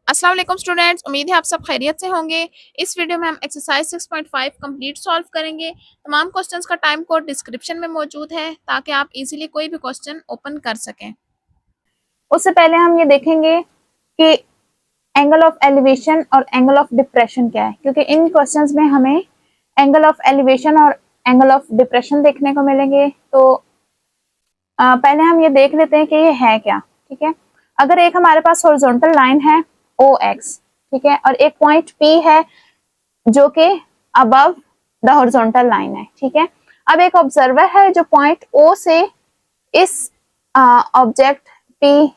अस्सलाम वालेकुम स्टूडेंट्स, उम्मीद है आप सब खैरियत से होंगे। इस वीडियो में हम एक्सरसाइज 6.5 कंप्लीट सॉल्व करेंगे। तमाम क्वेश्चंस का टाइम कोड डिस्क्रिप्शन में मौजूद है ताकि आप इजीली कोई भी क्वेश्चन ओपन कर सकें। उससे पहले हम ये देखेंगे कि एंगल ऑफ एलिवेशन और एंगल ऑफ डिप्रेशन क्या है, क्योंकि इन क्वेश्चंस में हमें एंगल ऑफ एलिवेशन और एंगल ऑफ डिप्रेशन देखने को मिलेंगे। तो पहले हम ये देख लेते हैं कि ये है क्या। ठीक है, अगर एक हमारे पास हॉरिजॉन्टल लाइन है ओ एक्स, ठीक है, और एक पॉइंट पी है जो कि अबव द हॉरिजॉन्टल लाइन है। ठीक है, अब एक ऑब्जर्वर है जो पॉइंट ओ से इस ऑब्जेक्ट पी,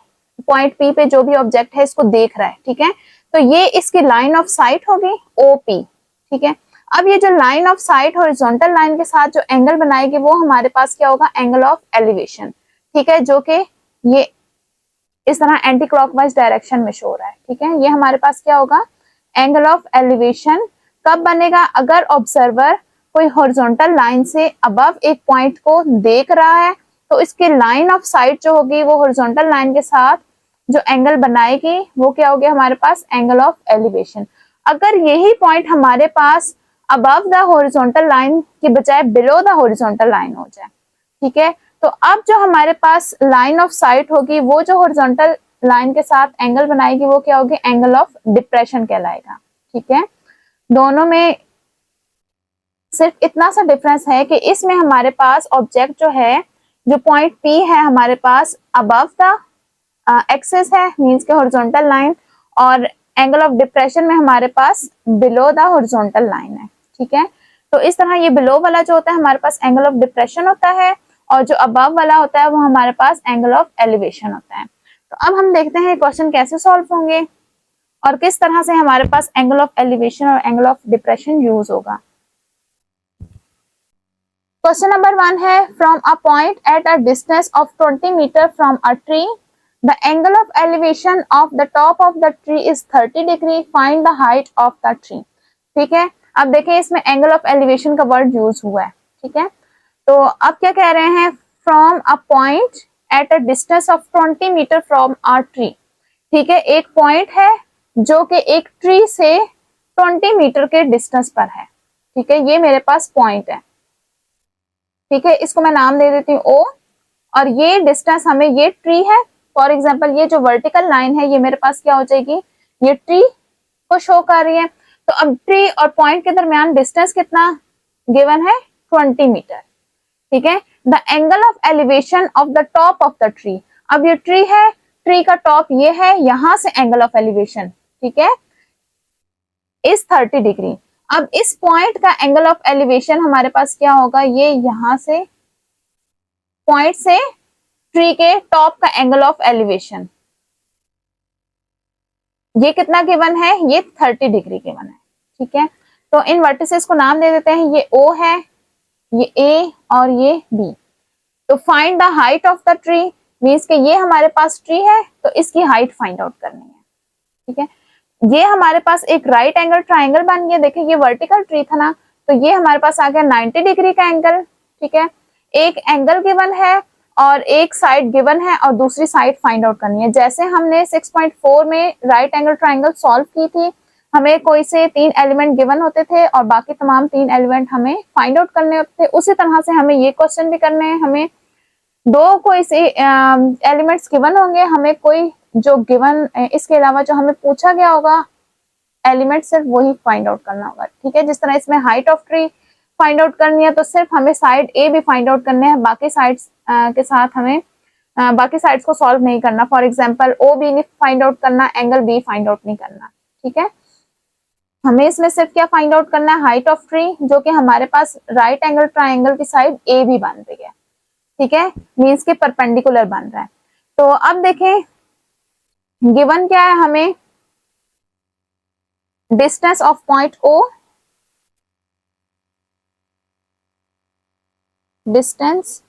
पॉइंट पी पे जो भी ऑब्जेक्ट है इसको देख रहा है। ठीक है, तो ये इसकी लाइन ऑफ साइट होगी ओपी। ठीक है, अब ये जो line of site horizontal line के साथ जो एंगल बनाएगी वो हमारे पास क्या होगा, एंगल ऑफ एलिवेशन। ठीक है, जो कि ये इस तरह एंटी क्लॉकवाइज डायरेक्शन में शो हो रहा है। ठीक है, ये हमारे पास क्या होगा, एंगल ऑफ एलिवेशन। कब बनेगा, अगर ऑब्जर्वर कोई हॉरिजॉन्टल लाइन से अबव एक पॉइंट को देख रहा है तो इसकी लाइन ऑफ साइट जो होगी वो हॉरिजॉन्टल लाइन के साथ जो एंगल बनाएगी वो क्या होगी, हमारे पास एंगल ऑफ एलिवेशन। अगर यही पॉइंट हमारे पास अबव द हॉरिजॉन्टल लाइन की बजाय बिलो द हॉरिजॉन्टल लाइन हो जाए, ठीक है, तो अब जो हमारे पास लाइन ऑफ साइट होगी वो जो हॉरिजॉन्टल लाइन के साथ एंगल बनाएगी वो क्या होगी, एंगल ऑफ डिप्रेशन कहलाएगा। ठीक है, दोनों में सिर्फ इतना सा डिफरेंस है कि इसमें हमारे पास ऑब्जेक्ट जो है, जो पॉइंट पी है हमारे पास अबव द एक्सिस है, मींस के हॉरिजॉन्टल लाइन, और एंगल ऑफ डिप्रेशन में हमारे पास बिलो द हॉरिजॉन्टल लाइन है। ठीक है, तो इस तरह ये बिलो वाला जो होता है हमारे पास एंगल ऑफ डिप्रेशन होता है और जो अबव वाला होता है वो हमारे पास एंगल ऑफ एलिवेशन होता है। तो अब हम देखते हैं क्वेश्चन कैसे सॉल्व होंगे और किस तरह से हमारे पास एंगल ऑफ एलिवेशन और एंगल ऑफ डिप्रेशन यूज होगा। क्वेश्चन नंबर 1 है, from a point at a distance of 20 metre from a tree the angle of elevation of the top of the tree is 30 degree, find the height of the tree. ठीक है, अब देखें इसमें angle of elevation का word use हुआ है। ठीक है, तो अब क्या कह रहे हैं, from a point at a distance of 20 metre from a tree. ठीक है, एक पॉइंट है जो कि एक ट्री से 20 मीटर के डिस्टेंस पर है। ठीक है, ये मेरे पास पॉइंट है। ठीक है, इसको मैं नाम दे देती हूँ ओ, और ये डिस्टेंस हमें, ये ट्री है। फॉर एग्जाम्पल ये जो वर्टिकल लाइन है ये मेरे पास क्या हो जाएगी, ये ट्री को शो कर रही है। तो अब ट्री और पॉइंट के दरमियान डिस्टेंस कितना गिवन है, 20 मीटर। ठीक है, the angle of elevation of the top of the tree, अब ये ट्री है, ट्री का टॉप ये है, यहां से एंगल ऑफ एलिवेशन, ठीक है, इस 30 डिग्री। अब इस पॉइंट का एंगल ऑफ एलिवेशन हमारे पास क्या होगा, ये यहां से पॉइंट से ट्री के टॉप का एंगल ऑफ एलिवेशन, ये कितना गिवन है, ये 30 डिग्री गिवन है। ठीक है, तो इन वर्टिसेस को नाम दे देते हैं, ये ओ है, ये ए और ये बी। तो find the height of the tree, means के ये हमारे पास ट्री है तो इसकी हाइट फाइंड आउट करनी है। ठीक है, ये हमारे पास एक राइट एंगल ट्राइंगल बन गया। देखिए ये वर्टिकल ट्री था ना, तो ये हमारे पास आ गया 90 डिग्री का एंगल। ठीक है, एक एंगल गिवन है और एक साइड गिवन है और दूसरी साइड फाइंड आउट करनी है। जैसे हमने 6.4 में राइट एंगल ट्राइंगल सॉल्व की थी, हमें कोई से 3 एलिमेंट गिवन होते थे और बाकी तमाम 3 एलिमेंट हमें फाइंड आउट करने होते थे। उसी तरह से हमें ये क्वेश्चन भी करने हैं, हमें दो कोई से एलिमेंट्स गिवन होंगे, हमें कोई जो गिवन इसके अलावा जो हमें पूछा गया होगा एलिमेंट सिर्फ वही फाइंड आउट करना होगा। ठीक है, जिस तरह इसमें height of tree find out करनी है तो सिर्फ हमें साइड ए भी फाइंड आउट करने हैं, बाकी साइड्स के साथ हमें बाकी साइड्स को सॉल्व नहीं करना। फॉर एग्जांपल ओ बी नहीं फाइंड आउट करना, एंगल बी फाइंड आउट नहीं करना। ठीक है, हमें इसमें सिर्फ क्या फाइंड आउट करना है, हाइट ऑफ ट्री, जो कि हमारे पास राइट एंगल ट्राइंगल की साइड ए भी बन रही है। ठीक है, मीन्स के परपेंडिकुलर बन रहा है। तो अब देखें गिवन क्या है, हमें distance of point O, distance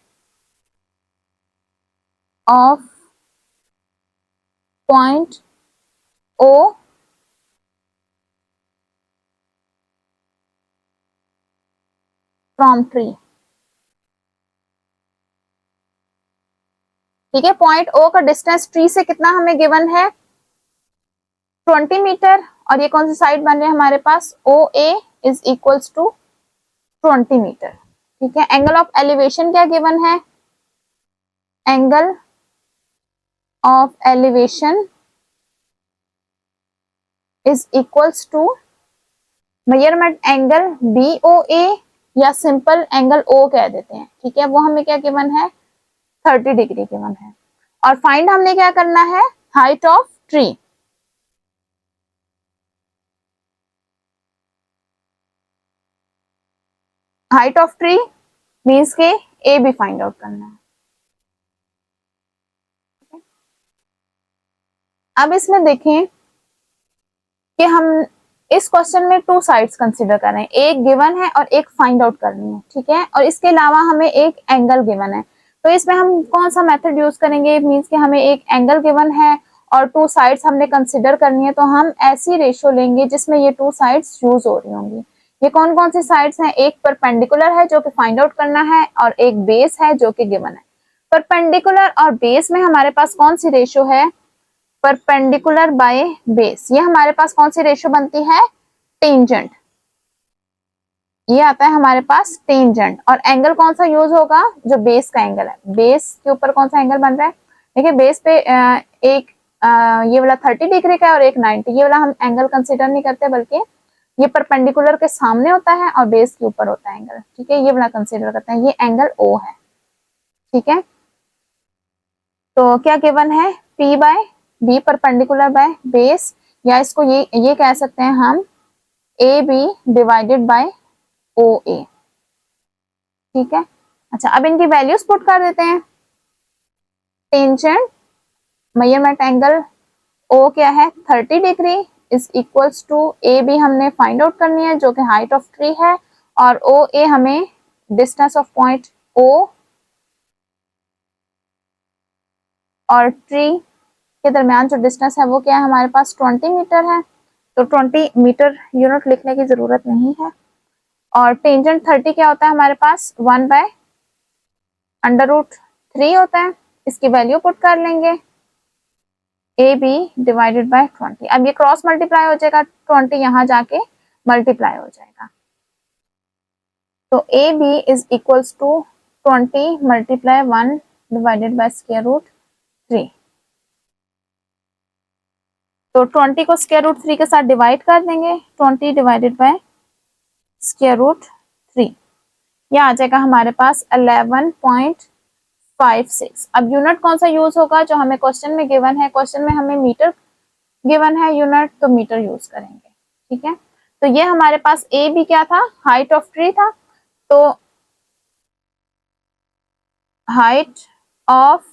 of point O from tree. ठीक है, पॉइंट ओ का डिस्टेंस ट्री से कितना हमें गिवन है, 20 मीटर, और ये कौन सी साइड बन रही है हमारे पास, O A is equals to 20 metre. ठीक है, एंगल ऑफ एलिवेशन क्या गिवन है, angle of elevation is equals to measurement angle B O A, या सिंपल एंगल ओ कह देते हैं। ठीक है, वो हमें क्या गिवन है, 30 डिग्री गिवन है। और फाइंड हमने क्या करना है, height of tree. Height of tree means के ए भी फाइंड आउट करना है। अब इसमें देखें कि हम इस क्वेश्चन में टू साइड्स कंसीडर कर रहे हैं, एक गिवन है और एक फाइंड आउट करनी है। ठीक है, और इसके अलावा हमें एक एंगल गिवन है, तो इसमें हम कौन सा मेथड यूज करेंगे, मींस कि हमें एक एंगल गिवन है और टू साइड्स हमने कंसीडर करनी है, तो हम ऐसी रेशियो लेंगे जिसमें ये टू साइड्स यूज हो रही होंगी। ये कौन कौन सी साइड्स हैं, एक परपेंडिकुलर है जो कि फाइंड आउट करना है, और एक बेस है जो कि गिवन है। परपेंडिकुलर और बेस में हमारे पास कौन सी रेशियो है, परपेंडिकुलर बाय बेस, ये हमारे पास कौन सी रेशियो बनती है, टेंजेंट। ये आता है हमारे पास टेंजेंट। और एंगल कौन सा यूज होगा, जो बेस का एंगल है, बेस के ऊपर कौन सा एंगल बन रहा है, देखिए बेस पे एक ये वाला 30 डिग्री का है और एक 90, ये वाला हम एंगल कंसीडर नहीं करते, बल्कि ये परपेंडिकुलर के सामने होता है और बेस के ऊपर होता है एंगल। ठीक है, ये वाला कंसीडर करते हैं, ये एंगल ओ है। ठीक है, तो क्या गिवन है, P by B perpendicular by base, या इसको ये कह सकते हैं हम A B divided by O A. ठीक है, अच्छा अब इनकी वैल्यूज पुट कर देते हैं। टेंजेंट मेजरमेंट एंगल ओ क्या है, 30 degree is equals to A B हमने फाइंड आउट करनी है जो कि हाइट ऑफ ट्री है, और ओ ए हमें डिस्टेंस ऑफ पॉइंट ओ और ट्री के दरमियान जो डिस्टेंस है वो क्या है हमारे पास, 20 मीटर है, तो 20 मीटर यूनिट लिखने की जरूरत नहीं है। और टेंजेंट 30 क्या होता है हमारे पास, 1/√3 होता है, इसकी वैल्यू पुट कर लेंगे, ए बी डिवाइडेड बाय 20। अब ये क्रॉस मल्टीप्लाई हो जाएगा, 20 यहाँ जाके मल्टीप्लाई हो जाएगा, तो A B is equals to 20 multiply 1 divided by √3। तो 20 को √3 के साथ डिवाइड कर देंगे, 20 डिवाइडेड बाय √3, यह आ जाएगा हमारे पास 11.56। अब यूनिट कौन सा यूज होगा, जो हमें क्वेश्चन में गिवन है, क्वेश्चन में हमें मीटर गिवन है यूनिट, तो मीटर यूज करेंगे। ठीक है, तो ये हमारे पास ए भी क्या था, हाइट ऑफ ट्री था, तो हाइट ऑफ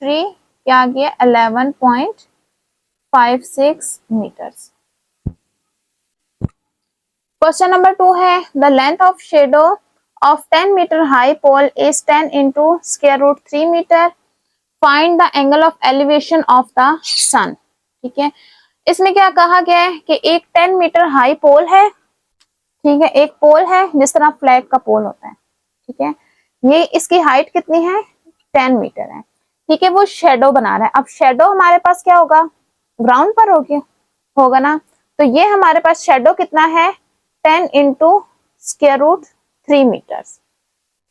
ट्री क्या आ गया, 11.56 मीटर्स। क्वेश्चन नंबर 2 है, the length of shadow of 10 metre high pole is 10 into √3 metre, find the angle of elevation of the sun. ठीक है, इसमें क्या कहा गया है कि एक 10 मीटर हाई पोल है। ठीक है, एक पोल है जिस तरह फ्लैग का पोल होता है। ठीक है, ये इसकी हाइट कितनी है, 10 मीटर है। ठीक है, वो शेडो बना रहा है। अब शेडो हमारे पास क्या होगा, ग्राउंड पर होगा ना, तो ये हमारे पास शेडो कितना है, 10 into √3 मीटर्स।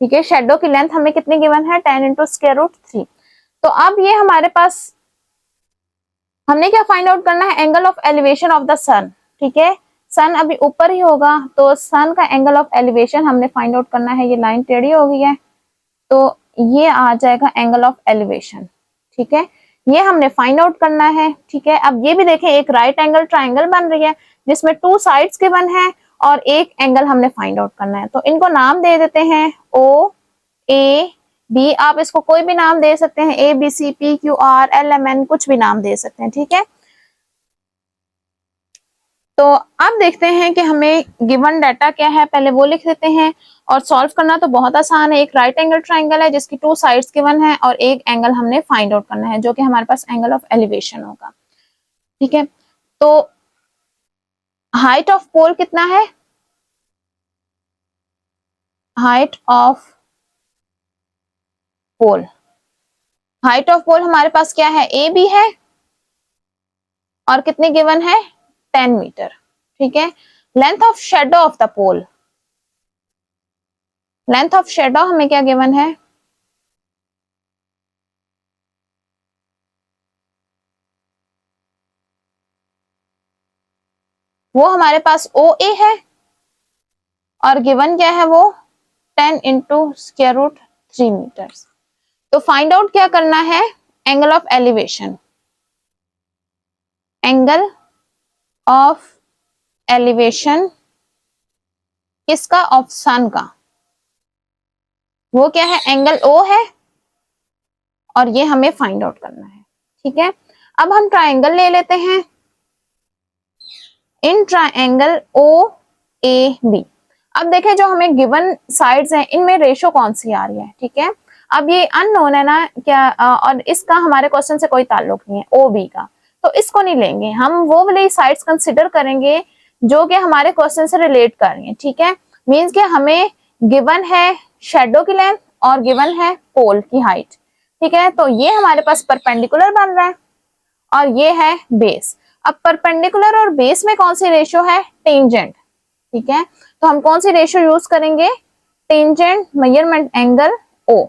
ठीक है, शेडो की लेंथ हमें कितनी गिवन है, 10 into √3। तो अब ये हमारे पास हमने क्या फाइंड आउट करना है, angle of elevation of the sun. ठीक है, सन अभी ऊपर ही होगा, तो सन का एंगल ऑफ एलिवेशन हमने फाइंड आउट करना है। ये लाइन टेढ़ी हो गई है, तो ये आ जाएगा एंगल ऑफ एलिवेशन। ठीक है, ये हमने फाइंड आउट करना है। ठीक है, अब ये भी देखें, एक राइट एंगल ट्राइंगल बन रही है जिसमें टू साइड्स गिवन है और एक एंगल हमने फाइंड आउट करना है, तो इनको नाम दे देते हैं ओ ए बी। आप इसको कोई भी नाम दे सकते हैं, A B C P Q R L M N, कुछ भी नाम दे सकते हैं। ठीक है, तो अब देखते हैं कि हमें गिवन डाटा क्या है, पहले वो लिख देते हैं। और सॉल्व करना तो बहुत आसान है, एक राइट एंगल ट्राइंगल है जिसकी टू साइड्स गिवन है और एक एंगल हमने फाइंड आउट करना है जो कि हमारे पास एंगल ऑफ एलिवेशन होगा। ठीक है, तो हाइट ऑफ पोल कितना है, height of pole, height of pole हमारे पास क्या है, ए बी है। और कितनी गिवन है 10 मीटर। ठीक है, length of shadow of the pole, length of shadow हमें क्या गिवन है, वो हमारे पास OA है और गिवन क्या है वो 10 इंटू स्क्वायर रूट 3 मीटर्स। तो फाइंड आउट क्या करना है, angle of elevation, angle of elevation किसका, ऑफ सन का, वो क्या है एंगल O है और ये हमें फाइंड आउट करना है। ठीक है, अब हम ट्राइंगल ले लेते हैं, इन ट्राइंगल OAB। अब देखें जो हमें गिवन साइड्स हैं इनमें रेशो कौन सी आ रही है। ठीक है, अब ये अननोन है ना क्या, और इसका हमारे क्वेश्चन से कोई ताल्लुक नहीं है OB का, तो इसको नहीं लेंगे हम, वो वाली साइड्स कंसिडर करेंगे जो कि हमारे क्वेश्चन से रिलेट कर रही है। ठीक है, मींस कि हमें गिवन है शेडो की लेंथ और गिवन है पोल की हाइट। ठीक है, तो ये हमारे पास परपेंडिकुलर बन रहा है और ये है बेस। अब परपेंडिकुलर और बेस में कौन सी रेशियो है, टेंजेंट। ठीक है, तो हम कौन सी रेशियो यूज करेंगे, टेंजेंट मेजरमेंट एंगल O।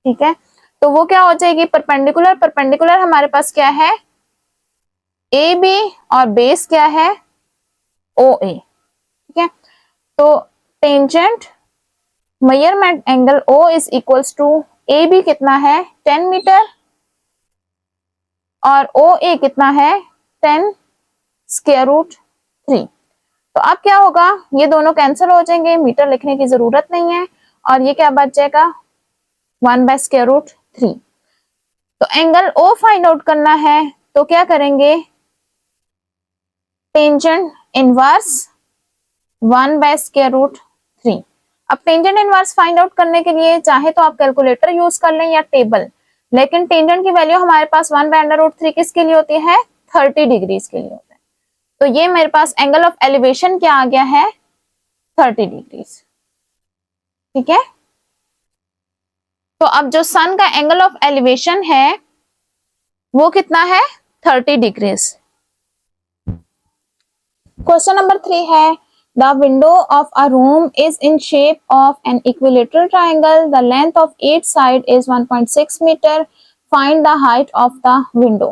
ठीक है, तो वो क्या हो जाएगी, परपेंडिकुलर, परपेंडिकुलर हमारे पास क्या है AB और बेस क्या है OA। ठीक है, तो tangent measurement angle O is equals to AB कितना है 10 मीटर और OA कितना है 10 स्क्वायर रूट 3। तो अब क्या होगा, ये दोनों कैंसिल हो जाएंगे, मीटर लिखने की जरूरत नहीं है और ये क्या बच जाएगा 1 बाय स्क्वायर रूट 3। तो एंगल O फाइंड आउट करना है तो क्या करेंगे, tangent inverse 1 by square root 3। अब टेंजेंट इनवर्स फाइंड आउट करने के लिए चाहे तो आप कैलकुलेटर यूज कर लें या टेबल, लेकिन टेंजेंट की वैल्यू हमारे पास 1 बाय अंडर रूट 3 किसके लिए होती है, 30 डिग्रीज के लिए होता है। तो ये मेरे पास एंगल ऑफ एलिवेशन क्या आ गया है 30 डिग्रीज। ठीक है, तो अब जो सन का एंगल ऑफ एलिवेशन है वो कितना है 30 डिग्रीज। क्वेश्चन नंबर 3 है, the window of a room is in shape of an equilateral triangle, the length of each side is 1.6 metre, find the height of the window.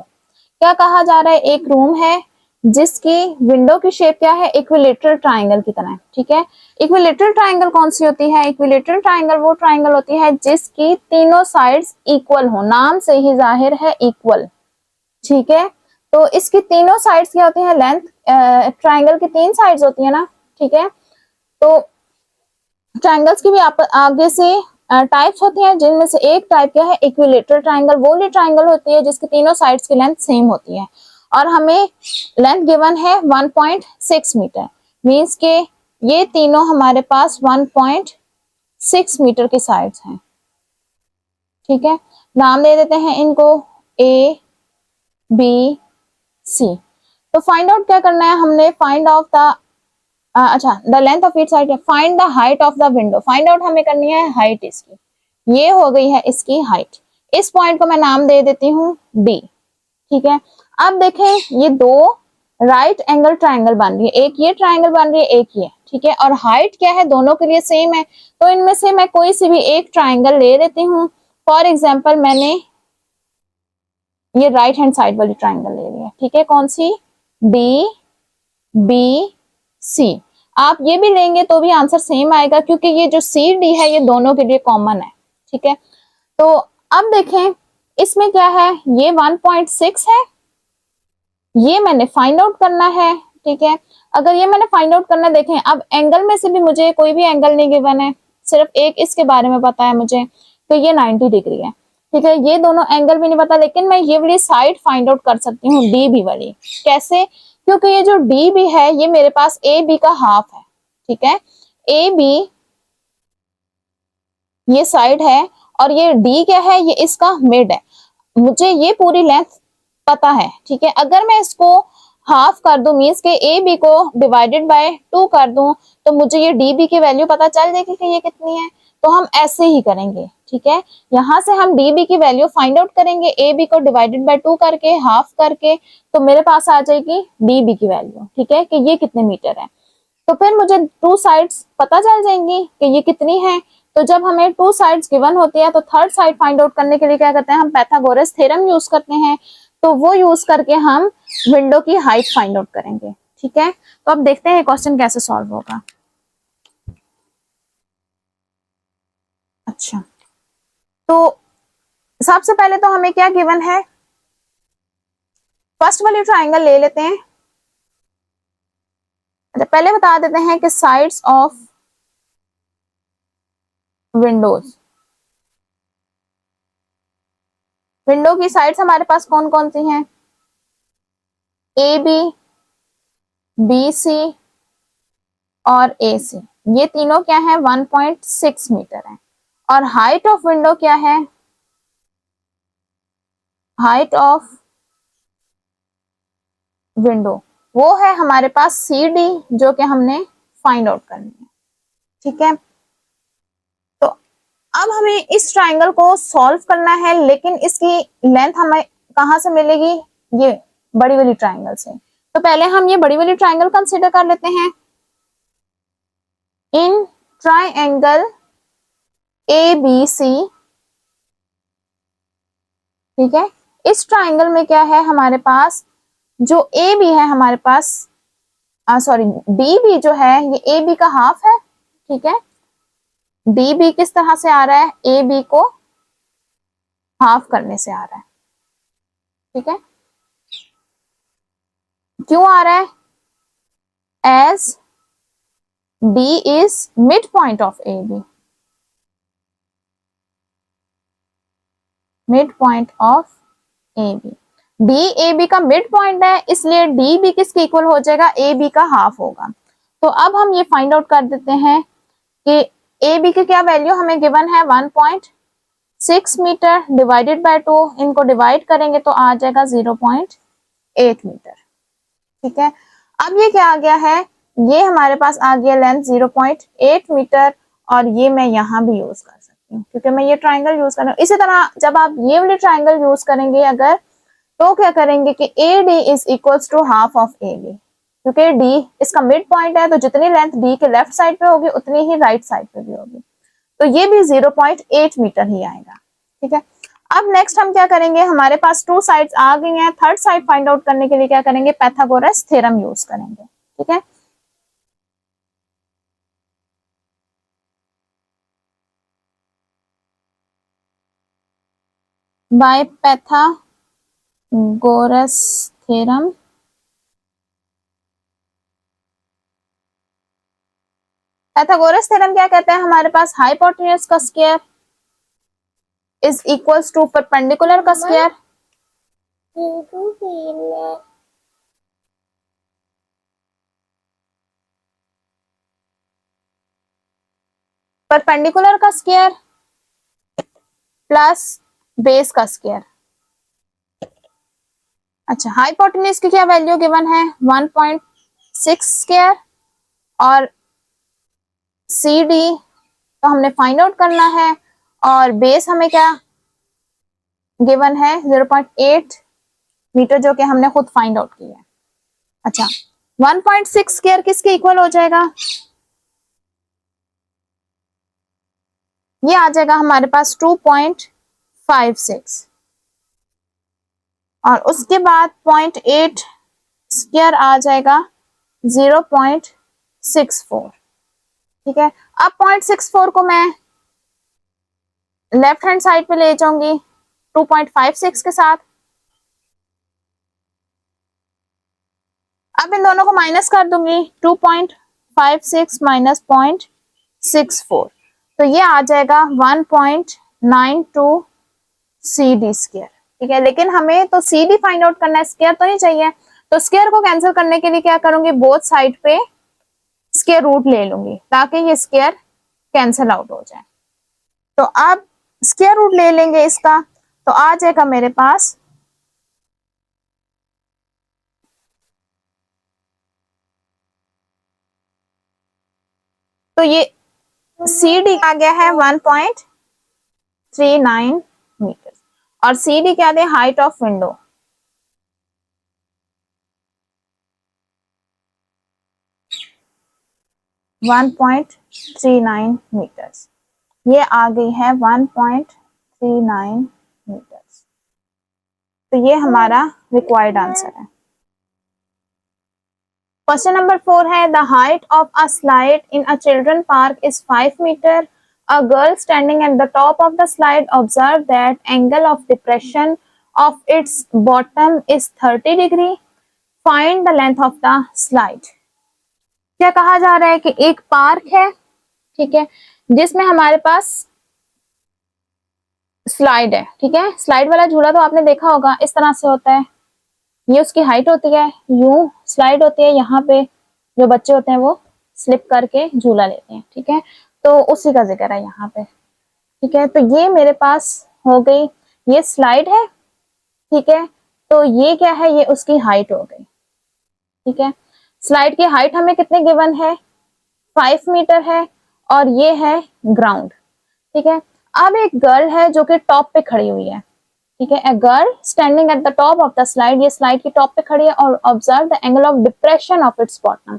क्या कहा जा रहा है, एक रूम है जिसकी विंडो की शेप क्या है, इक्विलेटरल ट्राइंगल की तरह है। ठीक है, इक्विलेटरल ट्राइंगल कौन सी होती है, इक्विलेटरल ट्राइंगल वो ट्राइंगल होती है जिसकी तीनों साइड्स इक्वल हो, नाम से ही जाहिर है इक्वल। ठीक है, तो इसकी तीनों साइड्स क्या होती है, लेंथ, ट्राइंगल की 3 साइड्स होती है ना। ठीक है, तो ट्राइंगल्स की भी आगे से टाइप्स होती हैं, जिनमें से एक टाइप क्या है इक्विलेटरल ट्राइंगल, वो वाली ट्राइंगल होती है जिसकी तीनों साइड्स की लेंथ सेम होती है और हमें लेंथ गिवन है 1.6 मीटर, मींस के ये तीनों हमारे पास 1.6 मीटर की साइड्स हैं। ठीक है, नाम दे देते हैं इनको A B C। तो फाइंड आउट क्या करना है हमने, find out the the length of each side, find the height of the window, find out हमें करनी है हाइट इसकी, ये हो गई है इसकी हाइट। इस पॉइंट को मैं नाम दे देती हूँ D। ठीक है, अब देखें ये दो राइट एंगल ट्राइंगल बन रही है, एक ये ट्राइंगल बन रही है एक ये। ठीक है, और हाइट क्या है दोनों के लिए सेम है, तो इनमें से मैं कोई सी भी एक ट्राइंगल ले लेती हूँ। फॉर एग्जाम्पल मैंने ये राइट हैंड साइड वाली ट्राइंगल ले लिया। ठीक है, कौन सी, DBC। आप ये भी लेंगे तो भी आंसर सेम आएगा क्योंकि ये जो CD है ये दोनों के लिए कॉमन है। ठीक है, तो अब देखें इसमें क्या है, ये 1.6 है, ये मैंने फाइंड आउट करना है। ठीक है, अगर ये मैंने फाइंड आउट करना, देखें अब एंगल में से भी मुझे कोई भी एंगल नहीं गिवन है, सिर्फ एक इसके बारे में पता है मुझे, तो ये 90 डिग्री है। ठीक है, ये दोनों एंगल भी नहीं पता, लेकिन मैं ये वाली साइड फाइंड आउट कर सकती हूँ DB वाली। कैसे, क्योंकि ये जो DB है ये मेरे पास AB का हाफ है। ठीक है, AB ये साइड है और ये D क्या है, ये इसका मिड है। मुझे ये पूरी लेंथ पता है। ठीक है, अगर मैं इसको हाफ कर दूं, मींस के AB को डिवाइडेड बाय 2 कर दूं, तो मुझे ये DB की वैल्यू पता चल जाएगी कि ये कितनी है। तो हम ऐसे ही करेंगे, ठीक है, यहां से हम डी बी की वैल्यू फाइंड आउट करेंगे, ए बी को डिवाइडेड बाय 2 करके, हाफ करके, तो मेरे पास आ जाएगी डी बी की वैल्यू। ठीक है, कि ये कितने मीटर है। तो फिर मुझे टू साइड्स पता चल जाएंगी कि ये कितनी है। तो जब हमें टू साइड्स गिवन होती है तो थर्ड साइड फाइंड आउट करने के लिए क्या करते हैं, हम पाइथागोरस थ्योरम यूज करते हैं। तो वो यूज करके हम विंडो की हाइट फाइंड आउट करेंगे। ठीक है, तो अब देखते हैं क्वेश्चन कैसे सॉल्व होगा। अच्छा, तो सबसे पहले तो हमें क्या गिवन है, फर्स्ट वाली ट्राइंगल ले लेते हैं। अच्छा, पहले बता देते हैं कि साइड्स ऑफ विंडोज, विंडो की साइड्स हमारे पास कौन कौन सी हैं, ए बी, बी सी और ए सी। ये तीनों क्या है, 1.6 मीटर है। और हाइट ऑफ विंडो क्या है, हाइट ऑफ विंडो वो है हमारे पास सी डी, जो कि हमने फाइंड आउट करनी है। ठीक है, तो अब हमें इस ट्राइंगल को सॉल्व करना है, लेकिन इसकी लेंथ हमें कहां से मिलेगी, ये बड़ी वाली ट्राइंगल से। तो पहले हम ये बड़ी वाली ट्राइंगल कंसीडर कर लेते हैं। In triangle A B C, ठीक है, इस ट्राइंगल में क्या है हमारे पास, जो ए बी है हमारे पास, सॉरी डी बी जो है ये ए बी का हाफ है। ठीक है, डी बी किस तरह से आ रहा है, ए बी को हाफ करने से आ रहा है। ठीक है, क्यों आ रहा है, as D is mid point of A B, mid point of A B, D A B का मिड पॉइंट है, इसलिए डी बी किसके इक्वल हो जाएगा, ए बी का हाफ होगा। तो अब हम ये फाइंड आउट कर देते हैं कि ए बी की क्या वैल्यू हमें गिवन है, 1.6 मीटर डिवाइडेड बाय 2, इनको डिवाइड करेंगे तो आ जाएगा 0.8 मीटर। ठीक है, अब ये क्या आ गया है, ये हमारे पास आ गया लेंथ 0.8 मीटर, और ये मैं यहाँ भी यूज कर सकती हूँ क्योंकि मैं ये ट्राइंगल यूज कर रही हूँ। इसी तरह जब आप ये वाली ट्राइंगल यूज करेंगे अगर, तो क्या करेंगे कि A D is equals to half of A B, क्योंकि डी इसका मिड पॉइंट है, तो जितनी लेंथ डी के लेफ्ट साइड पे होगी उतनी ही राइट साइड पे भी होगी, तो ये भी 0.8 मीटर ही आएगा। ठीक है, अब नेक्स्ट हम क्या करेंगे, हमारे पास टू साइड्स आ गई हैं, थर्ड साइड फाइंड आउट करने के लिए क्या करेंगे, पाइथागोरस थ्योरम यूज करेंगे। ठीक है, by Pythagoras theorem, Pythagoras theorem क्या कहते हैं, हमारे पास हाइपोटेन्यूज का square is equals to perpendicular का स्क्वायर, परपेंडिकुलर का स्क्वायर प्लस बेस का स्क्वायर। अच्छा, हाइपोटेन्यूज की क्या वैल्यू गिवन है, 1.6 स्क्वायर, और सी डी तो हमने फाइंड आउट करना है, और बेस हमें क्या गिवन है, 0.8 मीटर, जो कि हमने खुद फाइंड आउट किया है। अच्छा, 1.6 स्क्वायर किसके इक्वल हो जाएगा, ये आ जाएगा हमारे पास 2.56, और उसके बाद 0.8 स्क्वायर आ जाएगा 0.64। ठीक है, अब 0.64 को मैं लेफ्ट हैंड साइड पे ले जाऊंगी 2.56 के साथ, अब इन दोनों को माइनस कर दूंगी, 2.56 माइनस 0.64, तो ये आ जाएगा 1.92 सी डी स्क्वायर। ठीक है, लेकिन हमें तो सी डी फाइंड आउट करना है, स्क्वायर तो नहीं चाहिए, तो स्क्वायर को कैंसिल करने के लिए क्या करूंगी, बोथ साइड पे स्क्वायर रूट ले लूंगी ताकि ये स्क्वायर कैंसिल आउट हो जाए। तो अब स्क्वायर रूट ले लेंगे इसका, तो आ जाएगा मेरे पास तो ये सी डी आ गया है 1.92 1.39 मीटर। और सी डी क्या दे, हाइट ऑफ विंडो 1.39 मीटर्स। ये आ गई है 1.39 मीटर्स। तो ये हमारा रिक्वायर्ड आंसर है। क्वेश्चन नंबर 4 है the height of a slide in a children park is 5 metre. A girl standing at the top of the slide observed that angle of depression of its bottom is 30 degree. Find the length of the slide. क्या कहा जा रहा है कि एक park है, ठीक है, जिसमें हमारे पास स्लाइड है, ठीक है। स्लाइड वाला झूला तो आपने देखा होगा, इस तरह से होता है, ये उसकी हाइट होती है, यूं स्लाइड होती है, यहाँ पे जो बच्चे होते हैं वो स्लिप करके झूला लेते हैं, ठीक है। तो उसी का जिक्र है यहाँ पे, ठीक है। तो ये मेरे पास हो गई, ये स्लाइड है, ठीक है। तो ये क्या है, ये उसकी हाइट हो गई, ठीक है। स्लाइड की हाइट हमें कितने गिवन है, 5 मीटर है, और ये है ग्राउंड, ठीक है। अब एक गर्ल है जो कि टॉप पे खड़ी हुई है, ठीक है। A girl standing at the top of the slide, ये स्लाइड की टॉप पे खड़ी है, और observe the angle of depression of its bottom.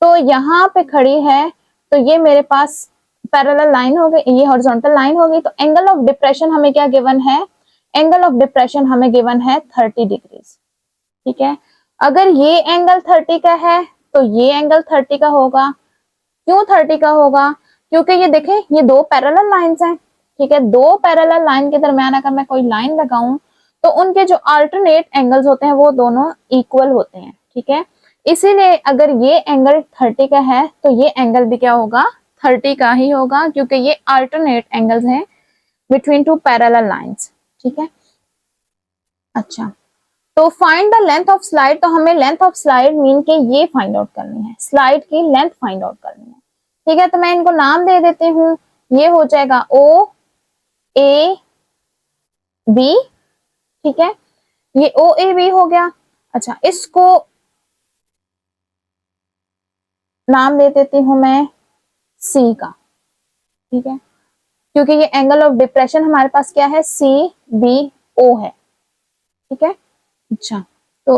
तो यहाँ पे खड़ी है, तो ये मेरे पास पैरेलल लाइन हो गई, ये हॉरिजॉन्टल लाइन हो गई। तो एंगल ऑफ डिप्रेशन हमें क्या गिवन है, एंगल ऑफ डिप्रेशन हमें गिवन है 30 डिग्रीज, ठीक है। अगर ये एंगल 30 का है तो ये एंगल 30 का होगा। क्यों 30 का होगा, क्योंकि ये देखें, ये दो पैरेलल लाइंस हैं, ठीक है। दो पैरेलल लाइन के दरमियान अगर मैं कोई लाइन लगाऊं तो उनके जो अल्टरनेट एंगल्स होते हैं वो दोनों इक्वल होते हैं, ठीक है। इसीलिए अगर ये एंगल 30 का है तो ये एंगल भी क्या होगा, 30 का ही होगा, क्योंकि ये अल्टरनेट एंगल्स हैं बिटवीन टू पैरेलल लाइंस, ठीक है। अच्छा, तो find the length of slide, तो हमें लेंथ ऑफ स्लाइड मीन के ये फाइंड आउट करनी है, स्लाइड की लेंथ फाइंड आउट करनी है, ठीक है। तो मैं इनको नाम दे देती हूँ, ये हो जाएगा ओ ए बी, ठीक है। ये ओ ए बी हो गया। अच्छा, इसको नाम दे देती हूं मैं सी का, ठीक है, क्योंकि ये एंगल ऑफ डिप्रेशन हमारे पास क्या है, सी बी ओ है, ठीक है। अच्छा, तो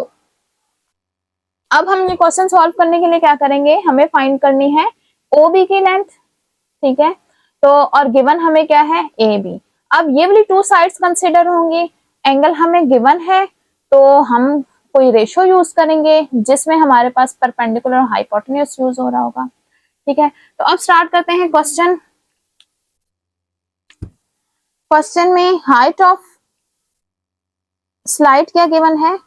अब हम ये क्वेश्चन सॉल्व करने के लिए क्या करेंगे, हमें फाइंड करनी है ओ बी की लेंथ, ठीक है। तो और गिवन हमें क्या है, ए बी। अब ये वाली टू साइड्स कंसिडर होंगी, एंगल हमें गिवन है, तो हम कोई रेशो यूज करेंगे जिसमें हमारे पास परपेंडिकुलर और हाइपोटेन्यूज यूज हो रहा होगा, ठीक है। तो अब स्टार्ट करते हैं क्वेश्चन। क्वेश्चन में हाइट ऑफ स्लाइड क्या गिवन है,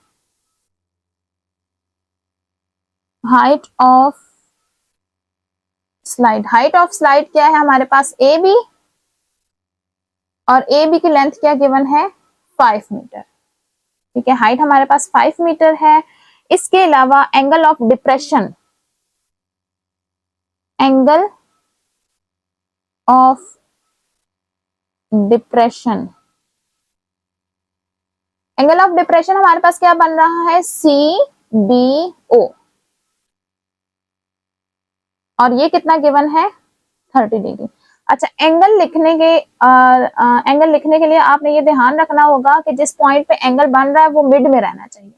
height of slide, height of slide क्या है हमारे पास, ए बी, और ए बी की लेंथ क्या गिवन है, 5 मीटर, ठीक है। हाइट हमारे पास 5 मीटर है। इसके अलावा angle of depression, angle of depression, angle of depression हमारे पास क्या बन रहा है, सी बी ओ, और ये कितना गिवन है, 30 डिग्री। अच्छा, एंगल लिखने के एंगल लिखने के लिए आपने ये ध्यान रखना होगा कि जिस पॉइंट पे एंगल बन रहा है वो मिड में रहना चाहिए।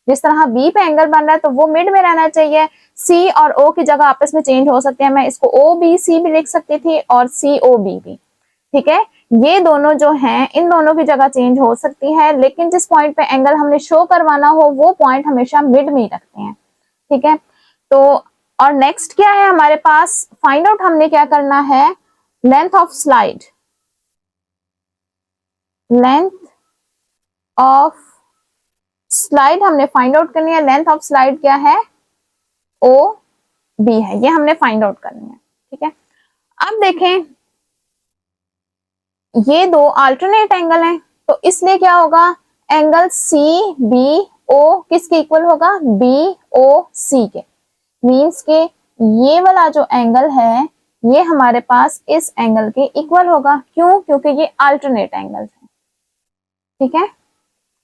जिस तरह बी पे एंगल बन रहा है तो वो मिड में रहना चाहिए। सी और ओ की जगह आपस में चेंज हो सकते हैं, मैं इसको ओ बी सी भी लिख सकती थी और सी ओ बी भी, ठीक है। ये दोनों जो हैं, इन दोनों की जगह चेंज हो सकती है, लेकिन जिस पॉइंट पे एंगल हमने शो करवाना हो वो पॉइंट हमेशा मिड में ही रखते हैं, ठीक है। तो और नेक्स्ट क्या है हमारे पास, फाइंड आउट हमने क्या करना है, length of slide, length of slide हमने फाइंड आउट करनी है। लेंथ ऑफ स्लाइड क्या है, ओ बी है, ये हमने फाइंड आउट करनी है, ठीक है। अब देखें, ये दो अल्टरनेट एंगल हैं, तो इसलिए क्या होगा, एंगल सी बी ओ किसके इक्वल होगा, बी ओ सी के, मीन्स के ये वाला जो एंगल है ये हमारे पास इस एंगल के इक्वल होगा। क्यों, क्योंकि ये अल्टरनेट एंगल्स हैं, ठीक है,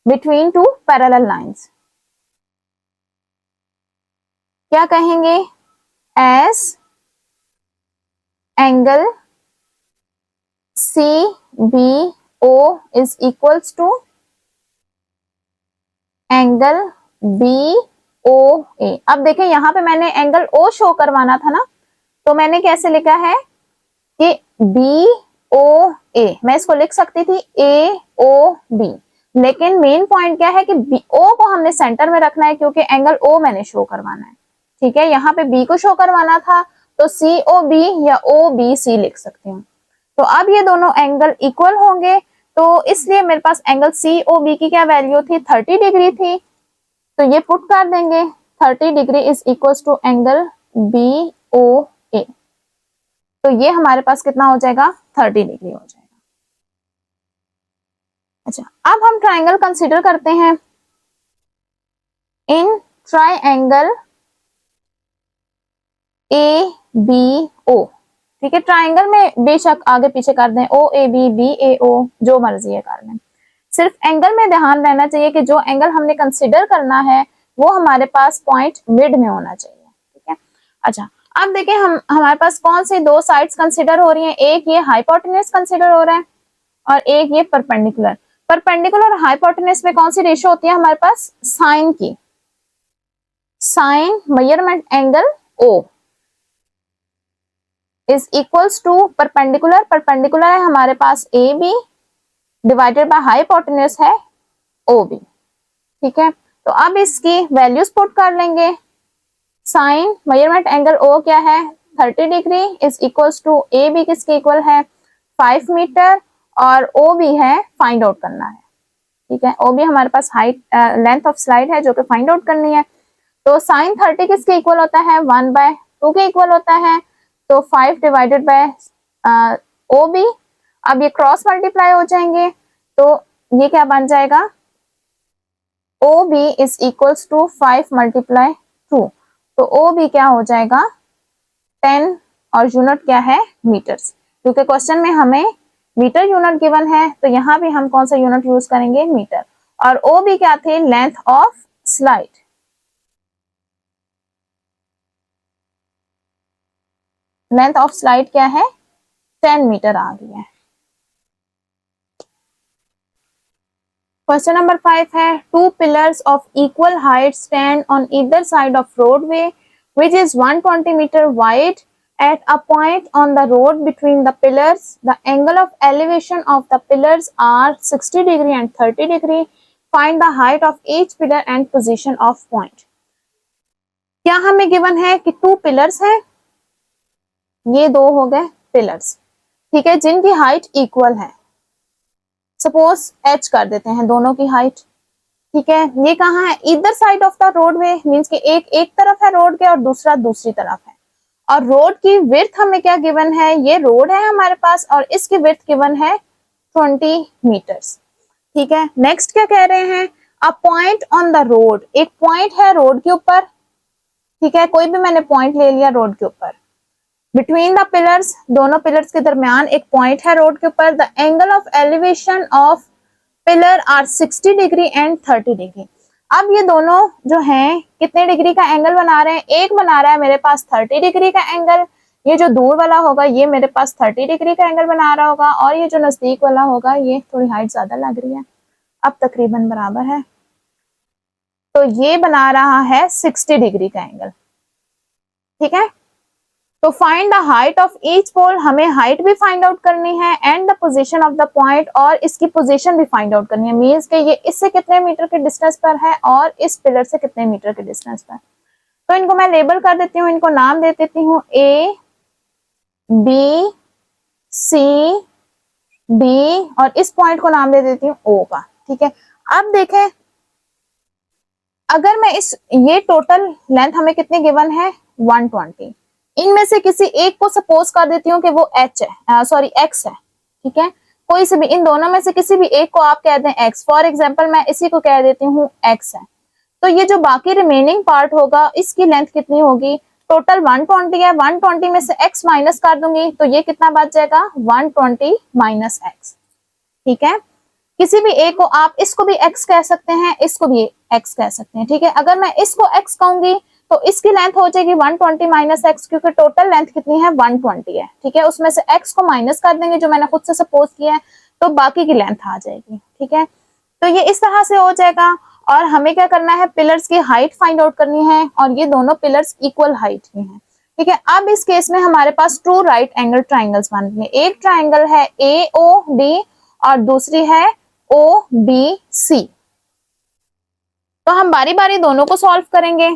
बिटवीन टू पैरेलल लाइंस। क्या कहेंगे, S angle CBO is equals to angle BOA। अब देखें यहाँ पे मैंने एंगल O शो करवाना था ना, तो मैंने कैसे लिखा है कि BOA, मैं इसको लिख सकती थी AOB, लेकिन मेन पॉइंट क्या है कि O को हमने सेंटर में रखना है क्योंकि एंगल O मैंने शो करवाना है। ठीक है, यहाँ पे B को शो करवाना था तो COB या OBC लिख सकती हूँ। तो अब ये दोनों एंगल इक्वल होंगे, तो इसलिए मेरे पास एंगल COB की क्या वैल्यू थी, 30 डिग्री थी। तो ये पुट कर देंगे, 30 degree is equal to angle BOA। तो ये हमारे पास कितना हो जाएगा, 30 डिग्री हो जाएगा। अच्छा, अब हम ट्राइंगल कंसीडर करते हैं। इन ट्राइंगल ABO, ठीक है, ट्राइंगल में बेशक आगे पीछे कर दें, OAB BAO जो मर्जी है कर लें, सिर्फ एंगल में ध्यान रहना चाहिए कि जो एंगल हमने कंसीडर करना है वो हमारे पास पॉइंट मिड में होना चाहिए। ठीक है, अच्छा अब देखें हमारे पास कौन सी दो साइड्स कंसीडर हो रही हैं, एक ये हाइपोटेन्यूज कंसीडर हो रहा है और एक ये परपेंडिकुलर। परपेंडिकुलर और हाइपोटेन्यूज में कौन सी रेशियो होती है हमारे पास, साइन की, sine measurement angle O is equals to perpendicular, perpendicular है हमारे पास AB डिवाइडेड बाय हाइपोटेन्यूज है OB। ठीक है, तो अब इसकी वैल्यूज पुट कर लेंगे। साइन मेजरमेंट एंगल O क्या है, 30 degree is equals to AB किसके इक्वल है, 5 मीटर, और OB है फाइंड आउट करना है। ठीक है, OB हमारे पास हाइट लेंथ ऑफ स्लाइड है जो कि फाइंड आउट करनी है। तो साइन 30 किसके इक्वल होता है, 1/2 के इक्वल होता है, तो 5 डिवाइडेड बाय OB। अब ये क्रॉस मल्टीप्लाई हो जाएंगे, तो ये क्या बन जाएगा, OB is equals to 5 multiply 2, तो OB क्या हो जाएगा 10, और यूनिट क्या है मीटर्स, क्योंकि क्वेश्चन में हमें मीटर यूनिट गिवन है, तो यहाँ भी हम कौन सा यूनिट यूज करेंगे, मीटर। और OB क्या थे, length of slide. Length of slide क्या है, 10 मीटर आ गई है। क्वेश्चन नंबर 5 है, two pillars of equal height stand on either side of roadway which is 120 meter wide at a point on the road between the pillars. The angle of elevation of the pillars are 60 degree and 30 degree. Find the height of each pillar and position of point. क्या हमें given है कि two pillars हैं, ये दो हो गए pillars, ठीक है, जिनकी हाइट इक्वल है। सपोज h कर देते हैं दोनों की हाइट। ठीक है, ये कहाँ है, इधर side of the road way, means कि एक तरफ है रोड के और दूसरा दूसरी तरफ है। और रोड की विड्थ हमें क्या गिवन है, ये रोड है हमारे पास और इसकी विड्थ गिवन है 20 मीटर्स। ठीक है, नेक्स्ट क्या कह रहे हैं, a point on the road, एक पॉइंट है रोड के ऊपर। ठीक है, कोई भी मैंने पॉइंट ले लिया रोड के ऊपर। बिटवीन द पिलर्स, दोनों पिलर्स के दरमियान एक पॉइंट है रोड के ऊपर। The angle of elevation of pillar are 60 degree and 30 degree. अब ये दोनों जो हैं कितने डिग्री का एंगल बना रहे हैं, एक बना रहा है मेरे पास 30 डिग्री का एंगल, ये जो दूर वाला होगा ये मेरे पास 30 डिग्री का एंगल बना रहा होगा, और ये जो नजदीक वाला होगा ये थोड़ी हाइट ज्यादा लग रही है, अब तकरीबन बराबर है, तो ये बना रहा है 60 डिग्री का एंगल। ठीक है, तो find the height of each pole, हमें हाइट भी फाइंड आउट करनी है and the position of the point, और इसकी पोजीशन भी फाइंड आउट करनी है, मींस कि ये इससे कितने मीटर के डिस्टेंस पर है और इस पिलर से कितने मीटर के डिस्टेंस पर। तो इनको मैं लेबल कर देती हूँ, इनको नाम दे देती हूँ A B C D, और इस पॉइंट को नाम दे देती हूँ O का। ठीक है, अब देखें अगर मैं ये टोटल लेंथ हमें कितनी गिवन है 120, इनमें से किसी एक को सपोज कर देती हूँ कि वो x है। ठीक है, कोई से भी इन दोनों में से किसी भी एक को आप कह दें x, फॉर एग्जांपल मैं इसी को कह देती हूँ x है, तो ये जो बाकी रिमेनिंग पार्ट होगा इसकी लेंथ कितनी होगी, टोटल 120 है, 120 में से x माइनस कर दूंगी तो ये कितना बच जाएगा 120 माइनस x। ठीक है, किसी भी एक को आप इसको भी x कह सकते हैं, इसको भी x कह सकते हैं। ठीक है, अगर मैं इसको x कहूंगी तो इसकी लेंथ हो जाएगी 120 माइनस एक्स, क्योंकि टोटल लेंथ कितनी है 120 है, ठीक है। उसमें से एक्स को माइनस कर देंगे जो मैंने खुद से सपोज किया है, तो बाकी की लेंथ आ जाएगी, ठीक है। तो ये इस तरह से हो जाएगा। और हमें क्या करना है, पिलर्स की हाइट फाइंड आउट करनी है, और ये दोनों पिलर्स इक्वल हाइट के हैं, ठीक है। अब इस केस में हमारे पास टू राइट एंगल ट्राइंगल्स बन रही है। एक ट्राइंगल है AOD और दूसरी है OBC। तो हम बारी बारी दोनों को सॉल्व करेंगे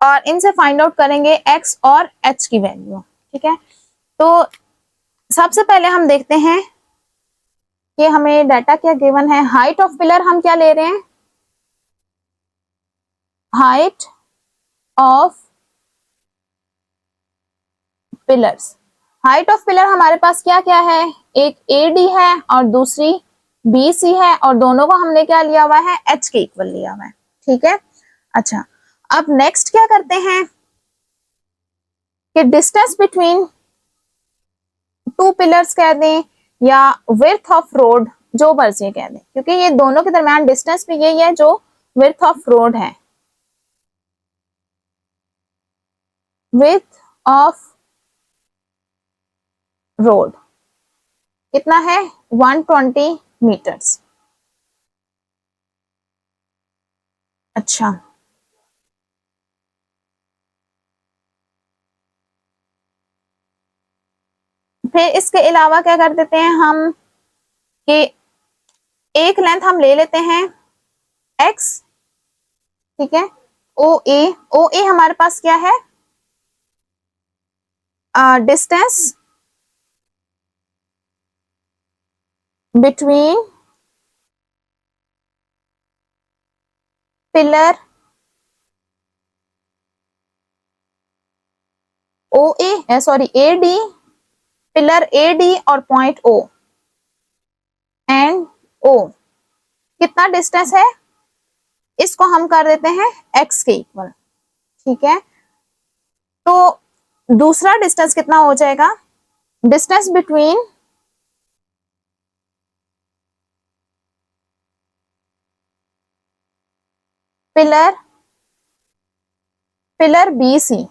और इनसे फाइंड आउट करेंगे x और h की वैल्यू, ठीक है। तो सबसे पहले हम देखते हैं कि हमें डाटा क्या गिवन है। हाइट ऑफ पिलर हम क्या ले रहे हैं, height of pillars. Height of pillar हमारे पास क्या क्या है, एक AD है और दूसरी BC है, और दोनों को हमने क्या लिया हुआ है, h के इक्वल लिया हुआ है, ठीक है। अच्छा, अब नेक्स्ट क्या करते हैं कि डिस्टेंस बिटवीन टू पिलर्स कह दें या विड्थ ऑफ रोड, जो मर्जी कह दें, क्योंकि ये दोनों के दरमियान डिस्टेंस भी यही है जो विड्थ ऑफ रोड है। विड्थ ऑफ रोड कितना है, 120 मीटर्स। अच्छा, फिर इसके अलावा क्या कर देते हैं हम कि एक लेंथ हम ले लेते हैं x, ठीक है। OA हमारे पास क्या है, distance between pillar AD, pillar AD और पॉइंट O एंड O, कितना डिस्टेंस है, इसको हम कर देते हैं x के इक्वल, ठीक है। तो दूसरा डिस्टेंस कितना हो जाएगा, distance between pillar BC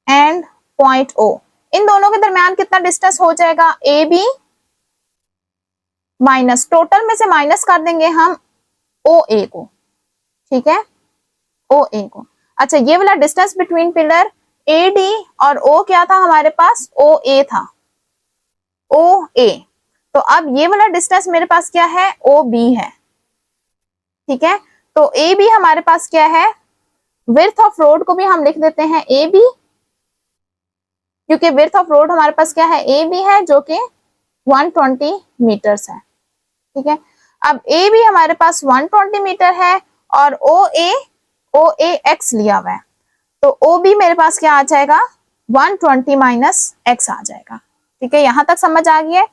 and point O, इन दोनों के दरमियान कितना डिस्टेंस हो जाएगा, AB माइनस, टोटल में से माइनस कर देंगे हम OA को, ठीक है, OA को। अच्छा, ये वाला डिस्टेंस बिटवीन पिलर AD और O क्या था हमारे पास, OA था, OA। तो अब ये वाला डिस्टेंस मेरे पास क्या है, OB है, ठीक है। तो AB हमारे पास क्या है, विड्थ ऑफ रोड को भी हम लिख देते हैं AB, क्योंकि विड्थ ऑफ रोड हमारे पास क्या है, AB है, जो कि 120 मीटर्स है, ठीक है। अब AB हमारे पास 120 मीटर है और OAX लिया हुआ है, तो OB मेरे पास क्या आ जाएगा, 120 माइनस x आ जाएगा, ठीक है। यहां तक समझ आ गई है।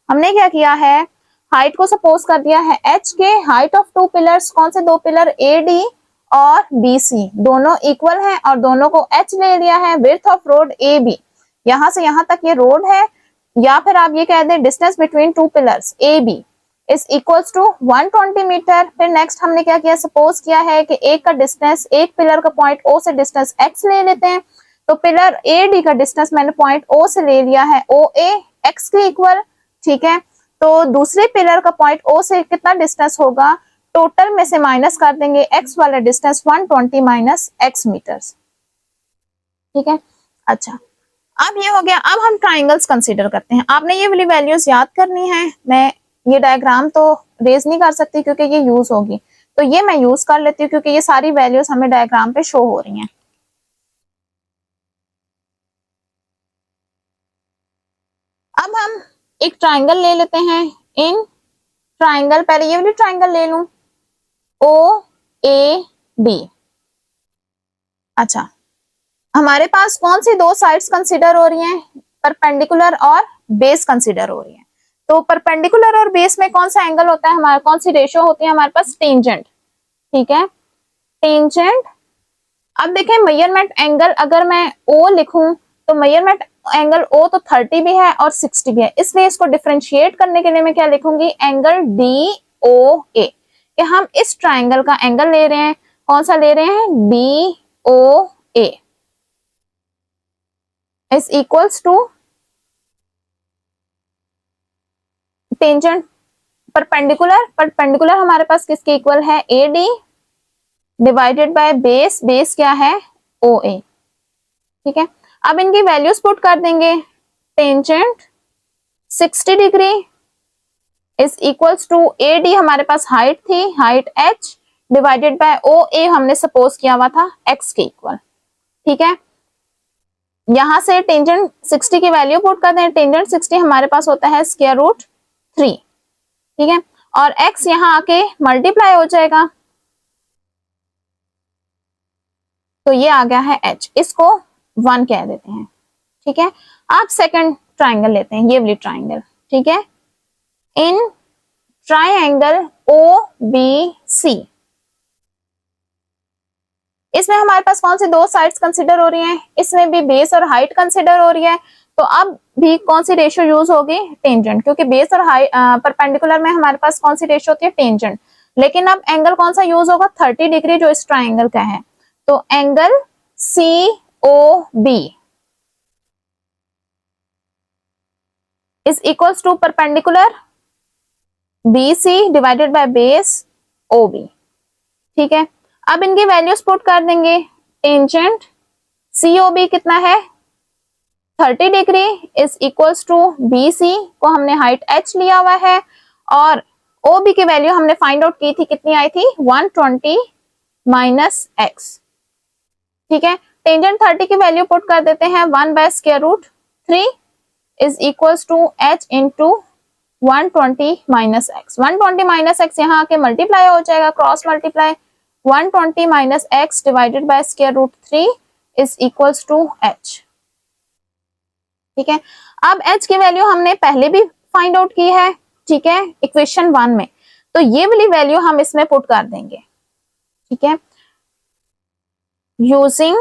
हमने क्या किया है, हाइट को सपोज कर दिया है h के, हाइट ऑफ टू पिलर्स, कौन से दो पिलर, AD और BC, दोनों इक्वल हैं और दोनों को h ले लिया है। विड्थ ऑफ रोड AB, यहां से यहां तक ये रोड है, या फिर आप ये कह दें distance between two pillars AB is equals to 120 metre. फिर नेक्स्ट हमने क्या किया, सपोज किया है कि एक का डिस्टेंस, एक पिलर का पॉइंट O से डिस्टेंस x ले लेते हैं, तो पिलर AD का डिस्टेंस मैंने पॉइंट O से ले लिया है OA x के इक्वल, ठीक है। तो दूसरे पिलर का पॉइंट O से कितना डिस्टेंस होगा, टोटल में से माइनस कर देंगे x वाला डिस्टेंस 120 माइनस x मीटर्स, ठीक है। अच्छा, अब ये हो गया। अब हम ट्राइंगल्स कंसीडर करते हैं। आपने ये वाली वैल्यूज याद करनी है, मैं ये डायग्राम तो रेज नहीं कर सकती क्योंकि ये यूज होगी, तो ये मैं यूज कर लेती हूँ क्योंकि ये सारी वैल्यूज हमें डायग्राम पे शो हो रही हैं। अब हम एक ट्राइंगल ले लेते हैं। इन ट्राइंगल, पहले ये वाली ट्राइंगल ले लूं, OAD। अच्छा, हमारे पास कौन सी दो साइड्स कंसीडर हो रही हैं, परपेंडिकुलर और बेस कंसीडर हो रही हैं। तो परपेंडिकुलर और बेस में कौन सा एंगल होता है हमारा, कौन सी रेशियो होती है हमारे पास, टेंजेंट, ठीक है, टेंजेंट। अब देखें मेजरमेंट एंगल, अगर मैं O लिखूं तो मेजरमेंट एंगल O तो 30 भी है और 60 भी है, इसलिए इसको डिफरेंशिएट करने के लिए मैं क्या लिखूंगी, एंगल DOA। कि हम इस ट्राइंगल का एंगल ले रहे हैं, कौन सा ले रहे हैं, DOA is equals to tangent perpendicular, perpendicular हमारे पास किसके इक्वल है, AD divided by base, base क्या है, OA। ठीक है, अब इनकी वैल्यूज पुट कर देंगे। Tangent 60 degree is equals to AD हमारे पास हाइट थी, height H divided by OA हमने सपोज किया हुआ था x के इक्वल। ठीक है, यहां से टेंजेंट 60 की वैल्यू पुट कर दें। टेंजेंट 60 हमारे पास होता है स्क्वायर रूट 3। ठीक है, और x यहां आके मल्टीप्लाई हो जाएगा, तो ये आ गया है h, इसको 1 कह देते हैं। ठीक है, आप सेकंड ट्राइंगल लेते हैं, ये वाली ट्राइंगल। ठीक है, इन ट्राइंगल OBC इसमें हमारे पास कौन सी दो साइड्स कंसिडर हो रही हैं, इसमें भी बेस और हाइट कंसिडर हो रही है, तो अब भी कौन सी रेशियो यूज होगी, टेंजेंट, क्योंकि बेस और हाइट परपेंडिकुलर में हमारे पास कौन सी रेशियो होती है, टेंजेंट। लेकिन अब एंगल कौन सा यूज होगा, 30 डिग्री जो इस ट्राइंगल का है, तो angle COB is equals to perpendicular BC divided by base OB। ठीक है, अब इनकी वैल्यूज पुट कर देंगे। टेंजेंट COB कितना है, 30 degree is equals to BC को हमने हाइट H लिया हुआ है, और OB की वैल्यू हमने फाइंड आउट की थी, कितनी आई थी, 120 माइनस x। ठीक है, टेंजेंट 30 की वैल्यू पुट कर देते हैं, 1 by square root 3 is equals to H into 120 minus x। 120 minus x यहाँ आके मल्टीप्लाई हो जाएगा, cross multiply, 120 minus x divided by square root 3 is equals to h। ठीक है, अब h की वैल्यू हमने पहले भी फाइंड आउट की है, ठीक है, इक्वेशन 1 में, तो ये वाली वैल्यू हम इसमें पुट कर देंगे। ठीक है, यूजिंग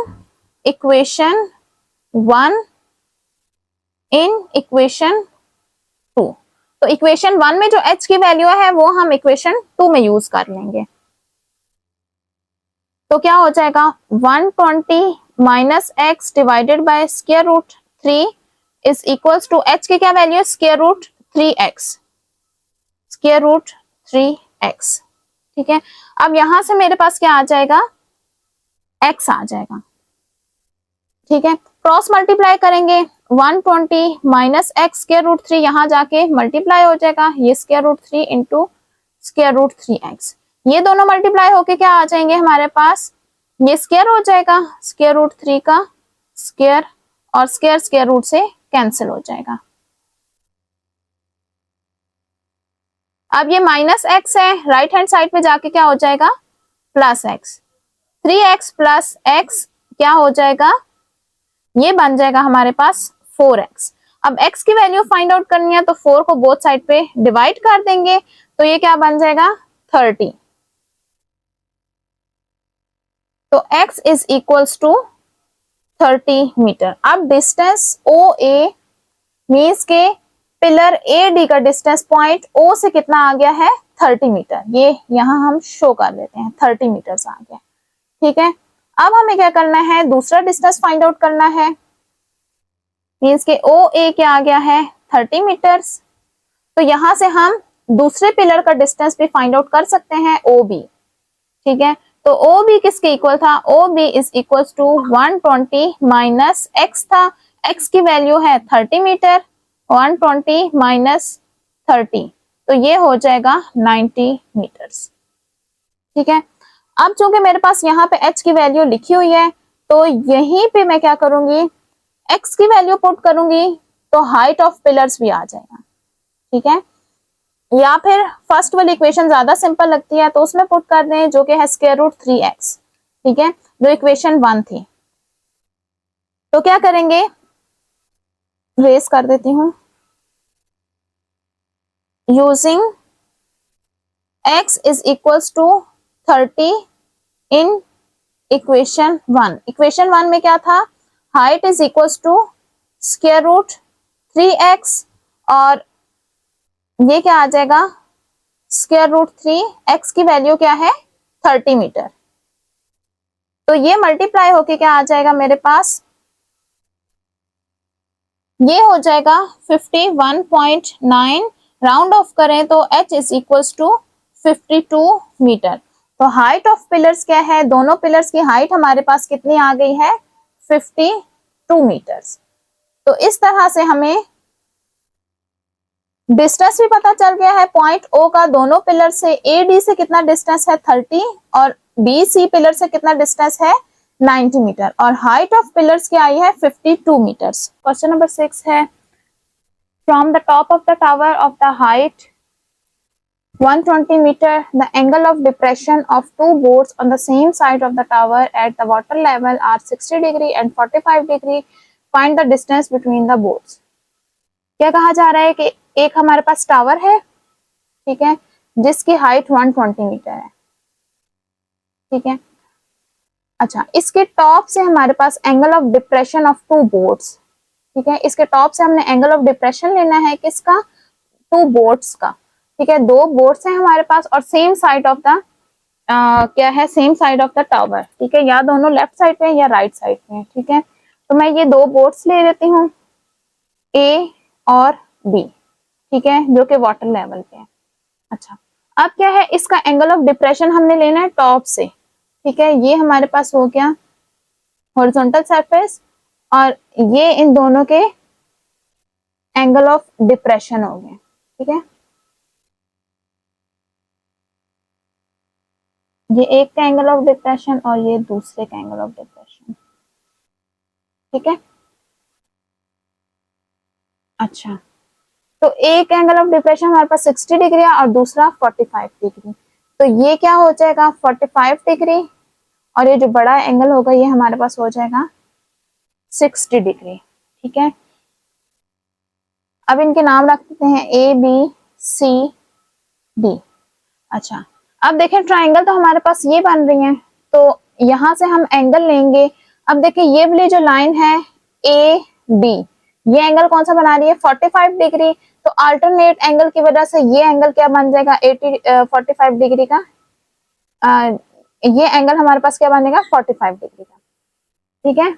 इक्वेशन 1 इन इक्वेशन 2, तो इक्वेशन 1 में जो h की वैल्यू है वो हम इक्वेशन 2 में यूज कर लेंगे। तो क्या हो जाएगा, 120 minus x divided by square root 3 is equals to h की क्या वैल्यू है, square root 3x, square root 3x। ठीक है, अब यहां से मेरे पास क्या आ जाएगा, x आ जाएगा। ठीक है, क्रॉस मल्टीप्लाई करेंगे, 120 माइनस x स्क्वायर रूट 3 यहां जाके मल्टीप्लाई हो जाएगा, ये square root 3 into square root 3x, ये दोनों मल्टीप्लाई होके क्या आ जाएंगे हमारे पास, ये स्क्वायर हो जाएगा, स्क्वायर रूट 3 का स्क्वायर, और स्क्वायर स्क्वायर रूट से कैंसिल हो जाएगा। अब ये माइनस x है, राइट हैंड साइड पे जाके क्या हो जाएगा, plus x, 3x plus x क्या हो जाएगा, ये बन जाएगा हमारे पास 4x। अब x की वैल्यू फाइंड आउट करनी है, तो 4 को बोथ साइड पे डिवाइड कर देंगे, तो ये क्या बन जाएगा, 30। तो x is equals to 30 metre. अब डिस्टेंस OA मीन्स के पिलर AD का डिस्टेंस पॉइंट O से कितना आ गया है, 30 मीटर, ये यहां हम शो कर देते हैं, 30 मीटर आ गया। ठीक है, अब हमें क्या करना है, दूसरा डिस्टेंस फाइंड आउट करना है, मीन्स के OA क्या आ गया है, 30 मीटर्स। तो यहां से हम दूसरे पिलर का डिस्टेंस भी फाइंड आउट कर सकते हैं, OB। ठीक है, तो OB किसके इक्वल था, OB is equal to 120 minus x था, x की वैल्यू है 30 मीटर, 120 माइनस 30, तो ये हो जाएगा 90 मीटर्स। ठीक है, अब चूंकि मेरे पास यहाँ पे h की वैल्यू लिखी हुई है, तो यहीं पे मैं क्या करूंगी, x की वैल्यू पुट करूंगी, तो हाइट ऑफ पिलर्स भी आ जाएगा। ठीक है, या फिर फर्स्ट वाली इक्वेशन ज्यादा सिंपल लगती है, तो उसमें पुट कर दें, जो कि है स्क्वायर रूट 3x। ठीक है, जो इक्वेशन 1 थी, तो क्या करेंगे, रेस कर देती हूं, using x is equals to 30 in equation 1। Equation 1 में क्या था, height is equals to square root 3x, और ये क्या आ जाएगा, स्क्वायर रूट 3, एक्स की वैल्यू क्या है 30 मीटर। तो ये मल्टीप्लाई होके क्या आ जाएगा मेरे पास, ये हो जाएगा 51.9, राउंड ऑफ करें तो h is equals to 52 metre. तो हाइट ऑफ पिलर्स क्या है, दोनों पिलर्स की हाइट हमारे पास कितनी आ गई है 52 मीटर्स। तो इस तरह से हमें डिस्टेंस भी पता चल गया है पॉइंट O का दोनों पिलर से, AD से कितना डिस्टेंस है 30 और BC पिलर से कितना डिस्टेंस है 90 मीटर, और हाइट ऑफ पिलर्स की आई है 52 मीटर्स। क्वेश्चन नंबर 6 है, from the top of the tower of the height 120 meter, the angle of depression of two boards on the same side of the tower at the water level are 60 degree and 45 degree. Find the distance between the boards. क्या कहा जा रहा है कि एक हमारे पास tower है, ठीक है, जिसकी हाइट 120 मीटर है, ठीक है। अच्छा, इसके टॉप से हमारे पास angle of depression of two boats, ठीक है, इसके टॉप से हमने एंगल ऑफ डिप्रेशन लेना है किसका, टू बोर्ड्स का, ठीक है। दो बोर्ड्स हैं हमारे पास और सेम साइड ऑफ द क्या है, same side of the tower, ठीक है, या दोनों लेफ्ट साइड पे या राइट साइड पे, ठीक है। तो मैं ये दो बोर्ड्स ले लेती हूँ A और B, ठीक है, जो कि वाटर लेवल पे है। अच्छा, अब क्या है, इसका एंगल ऑफ डिप्रेशन हमने लेना है टॉप से, ठीक है, ये हमारे पास हो गया हॉरिजॉन्टल सरफेस और ये इन दोनों के एंगल ऑफ डिप्रेशन हो गए, ठीक है। ये एक का एंगल ऑफ डिप्रेशन और ये दूसरे का एंगल ऑफ डिप्रेशन, ठीक है। अच्छा, तो एक एंगल ऑफ डिप्रेशन हमारे पास 60 डिग्री है और दूसरा 45 डिग्री, तो ये क्या हो जाएगा 45 डिग्री और ये जो बड़ा एंगल होगा ये हमारे पास हो जाएगा 60 डिग्री, ठीक है। अब इनके नाम रख देते हैं A B C D। अच्छा, अब देखें ट्राइंगल तो हमारे पास ये बन रही है, तो यहां से हम एंगल लेंगे। अब देखिए ये वाली जो लाइन है A B, ये एंगल कौन सा बना रही है 45 डिग्री, तो अल्टरनेट एंगल की वजह से ये एंगल क्या बन जाएगा 45 डिग्री का, ये एंगल हमारे पास क्या बनेगा 45 डिग्री का, ठीक है।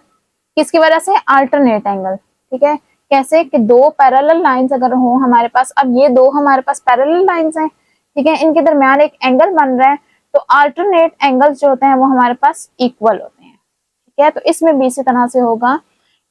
किसकी वजह से, अल्टरनेट एंगल, ठीक है। कैसे कि दो पैरेलल लाइंस अगर हो हमारे पास, अब ये दो हमारे पास पैरेलल लाइंस हैं, ठीक है, इनके दरमियान एक एंगल बन रहा है, तो अल्टरनेट एंगल्स जो होते हैं वो हमारे पास इक्वल होते हैं, ठीक है। तो इसमें भी इसी तरह से होगा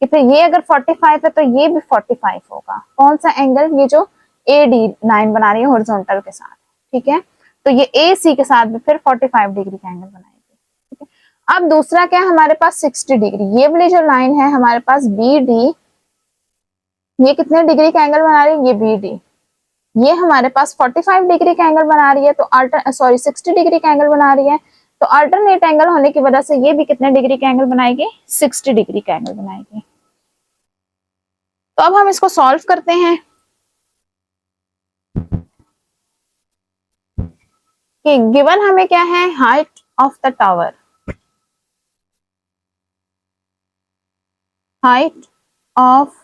कि फिर ये अगर 45 है तो ये भी 45 होगा, कौन सा एंगल, ये जो AD लाइन बना रही है हॉरिजॉन्टल के साथ, ठीक है। तो ये AC के साथ भी फिर 45 डिग्री का एंगल बनाएगी, ठीक है। अब दूसरा क्या है हमारे पास 60 डिग्री, ये वाली जो लाइन है हमारे पास BD, ये कितने डिग्री का एंगल बना रही है, ये BD, ये हमारे पास 45 डिग्री का एंगल बना रही है, तो 60 डिग्री का एंगल बना रही है, तो अल्टरनेट एंगल होने की वजह से ये भी कितने डिग्री का एंगल बनाएगी 60 डिग्री का एंगल बनाएगी। तो अब हम इसको सॉल्व करते हैं कि गिवन हमें क्या है, height of the tower, height of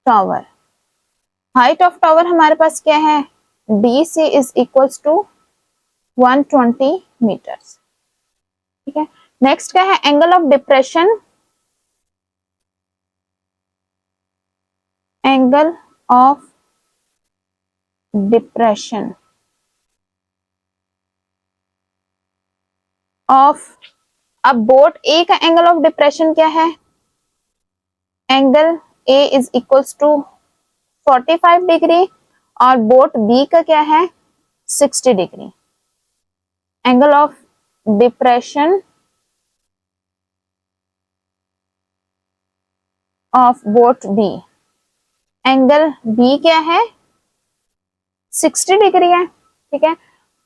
tower, height of tower हमारे पास क्या है DC is equals to 120 metres, ठीक है। नेक्स्ट क्या है, angle of depression, angle of depression of, अब बोट A का एंगल ऑफ डिप्रेशन क्या है, angle A is equals to 45 degree और बोट B का क्या है 60 degree. Angle of depression of boat B, angle B क्या है 60 डिग्री है, ठीक है।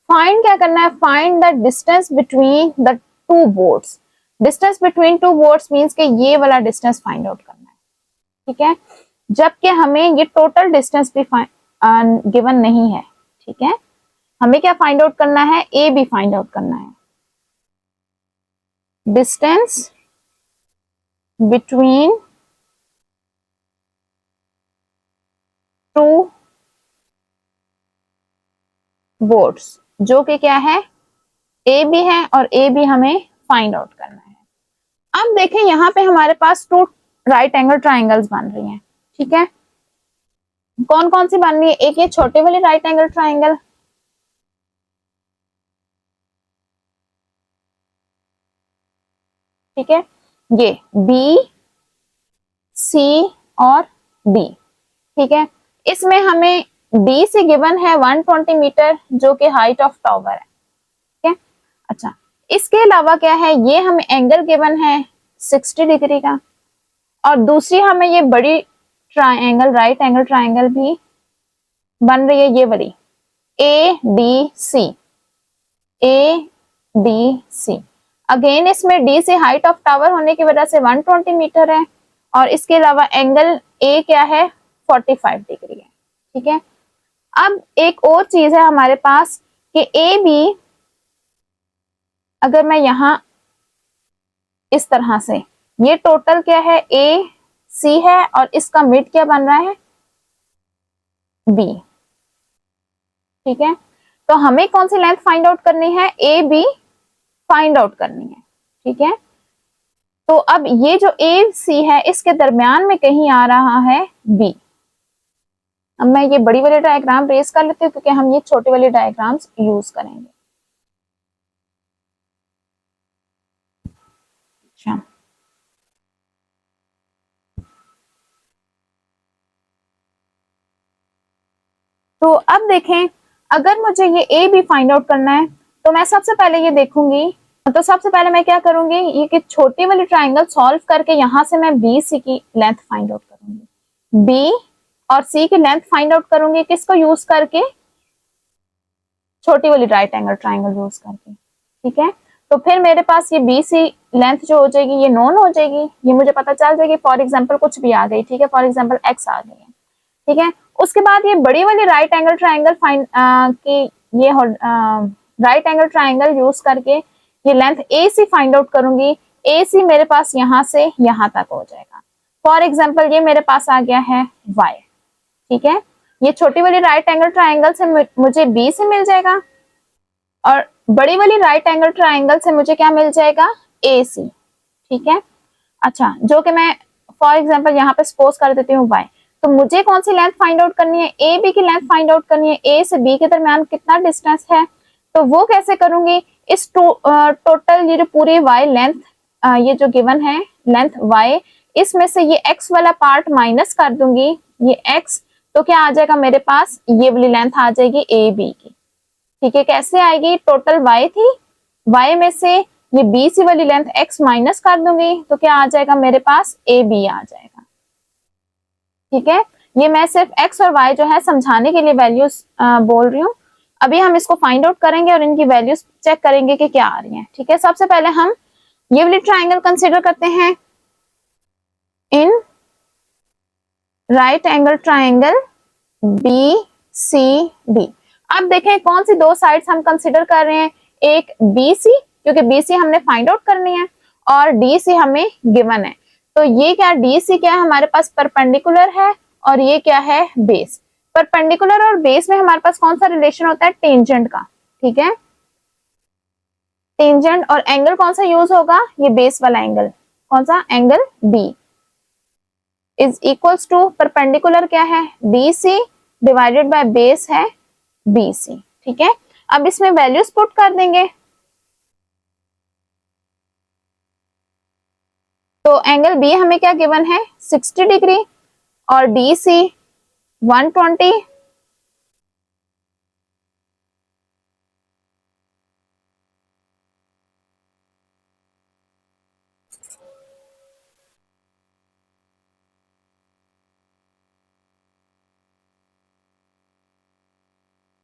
फाइंड क्या करना है, find the distance between the two boards, distance between to boards means कि ये वाला डिस्टेंस फाइंड आउट करना है, ठीक है, जबकि हमें ये टोटल डिस्टेंस भी गिवन नहीं है, ठीक है। हमें क्या फाइंड आउट करना है, ए भी फाइंड आउट करना है, डिस्टेंस बिटवीन टू बोर्ड्स, जो कि क्या है, ए बी है, और ए बी हमें फाइंड आउट करना है। अब देखें यहाँ पे हमारे पास 2 राइट एंगल ट्राइंगल्स बन रही हैं, ठीक है। कौन कौन सी बन रही है, एक ये छोटे वाली राइट एंगल ट्राइंगल, ठीक है, ये बी सी और डी, ठीक है। इसमें हमें डी से गिवन है 120 मीटर, जो कि हाइट ऑफ टावर है, ठीक है। अच्छा, इसके अलावा क्या है, ये हमें एंगल गिवन है 60 डिग्री का, और दूसरी हमें ये बड़ी ट्राइंगल, राइट एंगल ट्राइंगल भी बन रही है, ये वाली A D C, A D C. Again इसमें डी से हाइट ऑफ टावर होने की वजह से 120 मीटर है, और इसके अलावा एंगल ए क्या है, 45 डिग्री है, ठीक है। अब एक और चीज है हमारे पास कि ए बी, अगर मैं यहां इस तरह से, ये टोटल क्या है, ए सी है, और इसका मिड क्या बन रहा है, बी, ठीक है। तो हमें कौन सी लेंथ फाइंड आउट करनी है, ए बी फाइंड आउट करनी है, ठीक है। तो अब ये जो ए सी है, इसके दरमियान में कहीं आ रहा है बी। अब मैं ये बड़ी वाली डायग्राम रेस कर लेती हूँ, क्योंकि हम ये छोटे वाले डायग्राम्स यूज करेंगे। अच्छा, तो अब देखें, अगर मुझे ये ए बी फाइंड आउट करना है, तो मैं सबसे पहले ये देखूंगी, तो सबसे पहले मैं क्या करूंगी, ये कि छोटी वाली ट्राइंगल सॉल्व करके यहां से मैं बी सी की लेंथ फाइंड आउट करूंगी, बी और सी की लेंथ फाइंड आउट करूंगी, किसको यूज करके, छोटी वाली राइट एंगल ट्राइंगल यूज करके, ठीक है। तो फिर मेरे पास ये बी सी लेंथ जो हो जाएगी, ये नोन हो जाएगी, ये मुझे पता चल जाएगी, फॉर एग्जाम्पल कुछ भी आ गई, ठीक है, फॉर एग्जाम्पल एक्स आ गई है, ठीक है। उसके बाद ये बड़ी वाली राइट एंगल ट्राइंगल फाइंड की, ये राइट एंगल ट्राइंगल यूज करके ये लेंथ ए सी फाइंड आउट करूंगी। ए सी मेरे पास यहाँ से यहाँ तक हो जाएगा। फॉर एग्जाम्पल ये मेरे पास आ गया है वाई, ठीक है। ये छोटी वाली राइट एंगल ट्राइंगल से मुझे बी से मिल जाएगा, और बड़ी वाली राइट एंगल ट्राइंगल से मुझे क्या मिल जाएगा, ए सी, ठीक है। अच्छा, जो कि मैं फॉर एग्जाम्पल यहाँ पे सपोज कर देती हूँ वाई। तो मुझे कौन सी लेंथ फाइंड आउट करनी है, ए बी की लेंथ फाइंड आउट करनी है। ए से बी के दरमियान कितना डिस्टेंस है, तो वो कैसे करूंगी, इस टोटल ये जो पूरी वाई लेंथ, ये जो गिवन है लेंथ वाई, इसमें से ये एक्स वाला पार्ट माइनस कर दूंगी, ये एक्स, तो क्या आ जाएगा मेरे पास, ये वाली लेंथ आ जाएगी ए बी की, ठीक है। कैसे आएगी, टोटल वाई थी, वाई में से ये बी सी वाली लेंथ एक्स माइनस कर दूंगी, तो क्या आ जाएगा मेरे पास, ए बी आ जाएगा, ठीक है। ये मैं सिर्फ एक्स और वाई जो है समझाने के लिए वैल्यूज बोल रही हूँ। अभी हम इसको फाइंड आउट करेंगे और इनकी वैल्यूज चेक करेंगे कि क्या आ रही हैं, ठीक है। सबसे पहले हम ये वाली ट्राइंगल कंसीडर करते हैं, in right angle triangle B C D. अब देखें कौन सी दो साइड्स हम कंसीडर कर रहे हैं, एक बी सी, क्योंकि बी सी हमने फाइंड आउट करनी है, और डी सी हमें गिवन है। तो ये क्या, डी सी क्या है, हमारे पास परपेंडिकुलर है, और ये क्या है, बेस। परपेंडिकुलर और बेस में हमारे पास कौन सा रिलेशन होता है, टेंजेंट का, ठीक है। टेंजेंट और एंगल कौन सा यूज होगा, ये बेस वाला एंगल, कौन सा, angle B is equals to, perpendicular क्या है, B C divided by base है बी सी, ठीक है। अब इसमें वैल्यूज पुट कर देंगे, तो एंगल बी हमें क्या गिवन है, 60 डिग्री, और डी सी 120,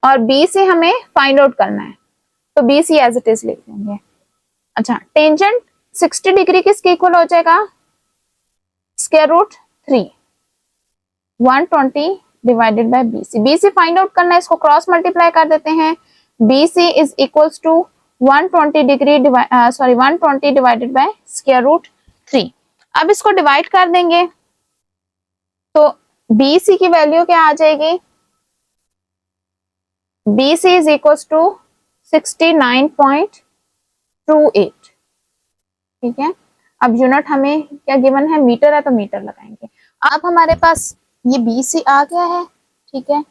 और बी सी हमें फाइंड आउट करना है, तो B C as it is लिख लेंगे। अच्छा, टेंजेंट 60 डिग्री किसके इक्वल हो जाएगा, square root 3, 120 divided by B C. B C find out करना है, इसको क्रॉस मल्टीप्लाई कर देते हैं, B C is equals to 120 degree 120 divided by square root 3। अब इसको डिवाइड कर देंगे, तो बी सी की वैल्यू क्या आ जाएगी, BC is equals to 69.28, ठीक है। अब यूनिट हमें क्या गिवन है, मीटर है तो मीटर लगाएंगे। अब हमारे पास ये BC आ गया है, ठीक है।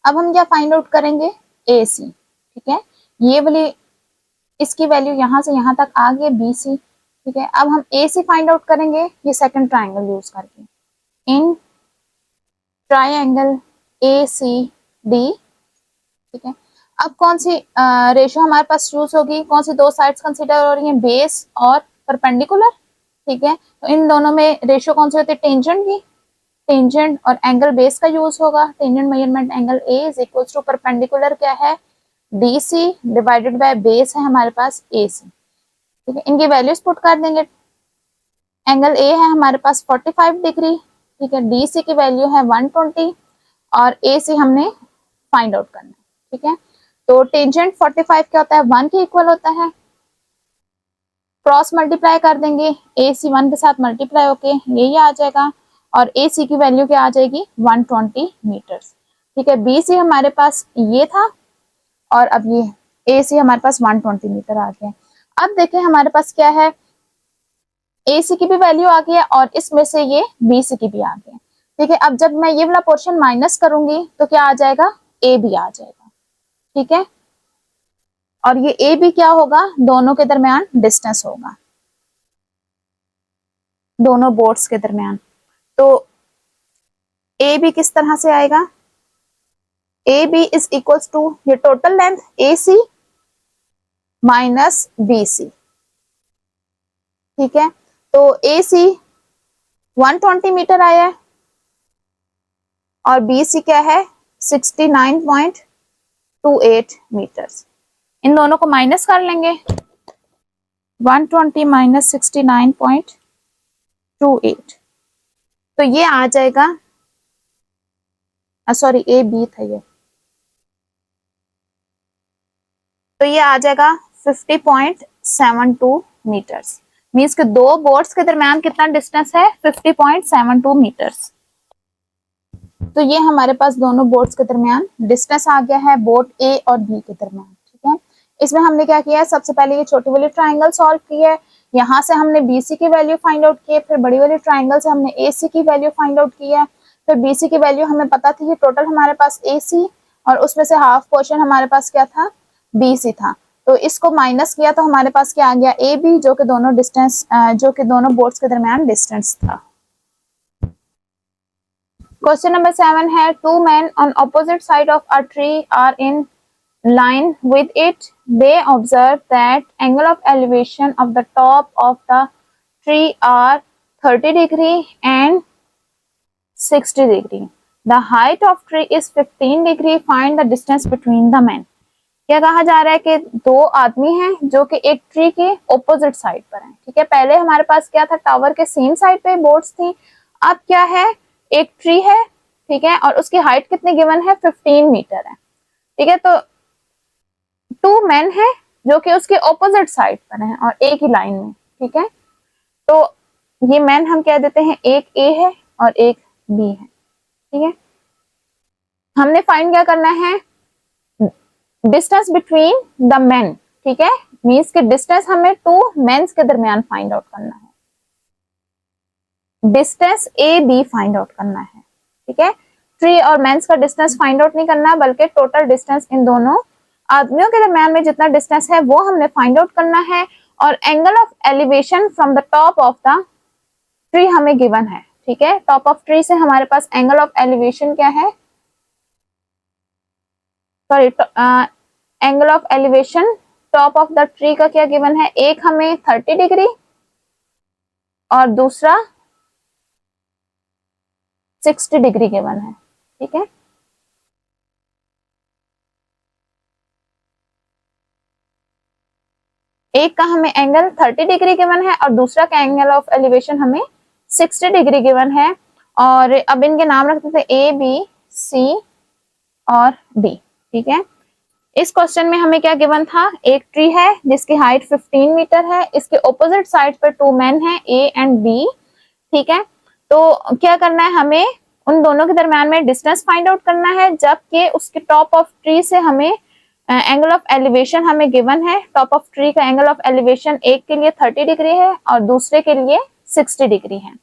अब हम क्या फाइंड आउट करेंगे, AC, ठीक है। ये वाली इसकी वैल्यू यहाँ से यहाँ तक आ गई BC, ठीक है। अब हम AC फाइंड आउट करेंगे ये सेकंड ट्राइंगल यूज करके, इन ट्राइंगल ACD, ठीक है। अब कौन सी रेशियो हमारे पास यूज होगी, कौन सी दो साइड्स कंसीडर हो रही हैं, बेस और परपेंडिकुलर, ठीक है। तो इन दोनों में रेशियो कौन सी होती है, टेंजेंट की, टेंजेंट और एंगल बेस का यूज होगा। Tangent measurement angle A is equals to perpendicular क्या है, DC डिवाइडेड बाय बेस है हमारे पास AC, ठीक है। इनकी वैल्यूज पुट कर देंगे। एंगल A है हमारे पास 45 डिग्री, ठीक है। DC की वैल्यू है 120 और AC हमने फाइंड आउट करना है, ठीक है। तो टेंजेंट 45 क्या होता है, 1 के इक्वल होता है। क्रॉस मल्टीप्लाई कर देंगे, AC 1 के साथ मल्टीप्लाई होके ये आ जाएगा और AC की वैल्यू क्या आ जाएगी, 120 मीटर्स, ठीक है। BC हमारे पास ये था और अब ये AC हमारे पास 120 मीटर आ गया। अब देखें हमारे पास क्या है, AC की भी वैल्यू आ गई है और इसमें से ये BC की भी आ गई है, ठीक है। अब जब मैं ये वाला पोर्शन माइनस करूंगी तो क्या आ जाएगा, AB आ जाएगा, ठीक है। और ये AB क्या होगा, दोनों के दरमियान डिस्टेंस होगा, दोनों बोर्ड्स के दरमियान। तो AB किस तरह से आएगा, AB इज इक्वल्स टू ये total length AC minus BC, ठीक है। तो AC 120 मीटर आया है और BC क्या है, 69.28 मीटर्स। इन दोनों को माइनस कर लेंगे, 120 माइनस 69.28, तो ये आ जाएगा, सॉरी AB था ये, तो ये आ जाएगा 50.72 मीटर्स। मीन्स कि दो बोर्ड्स के दरमियान कितना डिस्टेंस है, 50.72 मीटर्स। तो ये हमारे पास दोनों बोर्ड्स के दरमियान डिस्टेंस आ गया है, बोर्ड A और B के दरमियान, ठीक है। इसमें हमने क्या किया है, सबसे पहले ये छोटी वाली ट्राइंगल सॉल्व की है, यहाँ से हमने BC की वैल्यू फाइंड आउट की है, फिर बड़ी वाली ट्राइंगल से हमने AC की वैल्यू फाइंड आउट की है, फिर BC की वैल्यू हमें पता थी, ये टोटल हमारे पास AC और उसमें से हाफ पोर्शन हमारे पास क्या था, BC था। तो इसको माइनस किया तो हमारे पास क्या आ गया, AB, जो कि दोनों डिस्टेंस, जो कि दोनों बोर्ड्स के दरमियान डिस्टेंस था। क्वेश्चन नंबर 7 है, two man on opposite side of a tree are in line with it. They observe that angle of elevation of the top of the tree are 30 degree and 60 degree. The height of tree is 15 degree. Find the distance between the men. क्या कहा जा रहा है कि दो आदमी हैं जो कि एक ट्री के ऑपोजिट साइड पर हैं, ठीक है। पहले हमारे पास क्या था, टावर के सेम साइड पे बोर्ड्स थी। अब क्या है, एक ट्री है, ठीक है, और उसकी हाइट कितनी गिवन है, 15 मीटर है, ठीक है। तो टू मैन है जो कि उसके ऑपोजिट साइड पर हैं और एक ही लाइन में, ठीक है। तो ये मैन हम कह देते हैं, एक A है और एक B है, ठीक है। हमने फाइंड क्या करना है, डिस्टेंस बिटवीन द मैन, ठीक है। मींस के डिस्टेंस हमें टू मेंस के दरमियान फाइंड आउट करना है, डिस्टेंस AB फाइंड आउट करना है, ठीक है। ट्री और मेंस का डिस्टेंस फाइंड आउट नहीं करना, बल्कि टोटल डिस्टेंस इन दोनों आदमियों के दरमियान में जितना डिस्टेंस है वो हमने फाइंड आउट करना है। और angle of elevation from the top of the tree हमें गिवन है, ठीक है। टॉप ऑफ ट्री से हमारे पास एंगल ऑफ एलिवेशन क्या है, sorry, angle of elevation top of the tree का क्या गिवन है, एक हमें 30 डिग्री और दूसरा 60 डिग्री गिवन है, ठीक है। एक का हमें एंगल 30 डिग्री गिवन है और दूसरा का एंगल ऑफ एलिवेशन हमें 60 डिग्री गिवन है। और अब इनके नाम रखते थे A, B, C और D, ठीक है। इस क्वेश्चन में हमें क्या गिवन था, एक ट्री है जिसकी हाइट 15 मीटर है, इसके ऑपोजिट साइड पर टू मैन है A एंड B, ठीक है। तो क्या करना है हमें, उन दोनों के दरम्यान में डिस्टेंस फाइंड आउट करना है, जबकि उसके टॉप ऑफ ट्री से हमें एंगल ऑफ एलिवेशन हमें गिवन है। टॉप ऑफ ट्री का एंगल ऑफ एलिवेशन एक के लिए 30 डिग्री है और दूसरे के लिए 60 डिग्री है।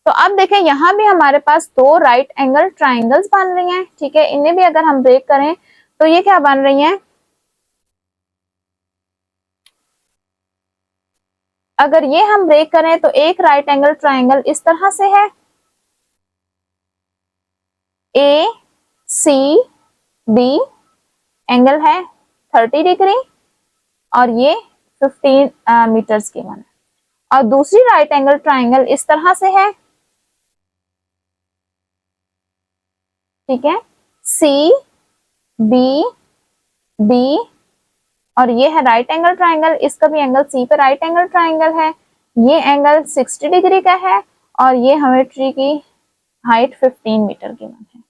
तो अब देखें यहां भी हमारे पास दो राइट एंगल ट्राइंगल्स बन रही हैं, ठीक है। इन्हें भी अगर हम ब्रेक करें तो ये क्या बन रही हैं, अगर ये हम ब्रेक करें तो एक राइट एंगल ट्राइंगल इस तरह से है, ए सी बी, एंगल है 30 डिग्री और ये 15 मीटर्स की वन है। और दूसरी राइट एंगल ट्राइंगल इस तरह से है, ठीक है, सी बी बी, और ये है राइट एंगल ट्राइंगल, इसका भी एंगल सी पे राइट एंगल ट्राइंगल है। ये एंगल 60 डिग्री का है और ये हमें ट्री की हाइट 15 मीटर की वन है,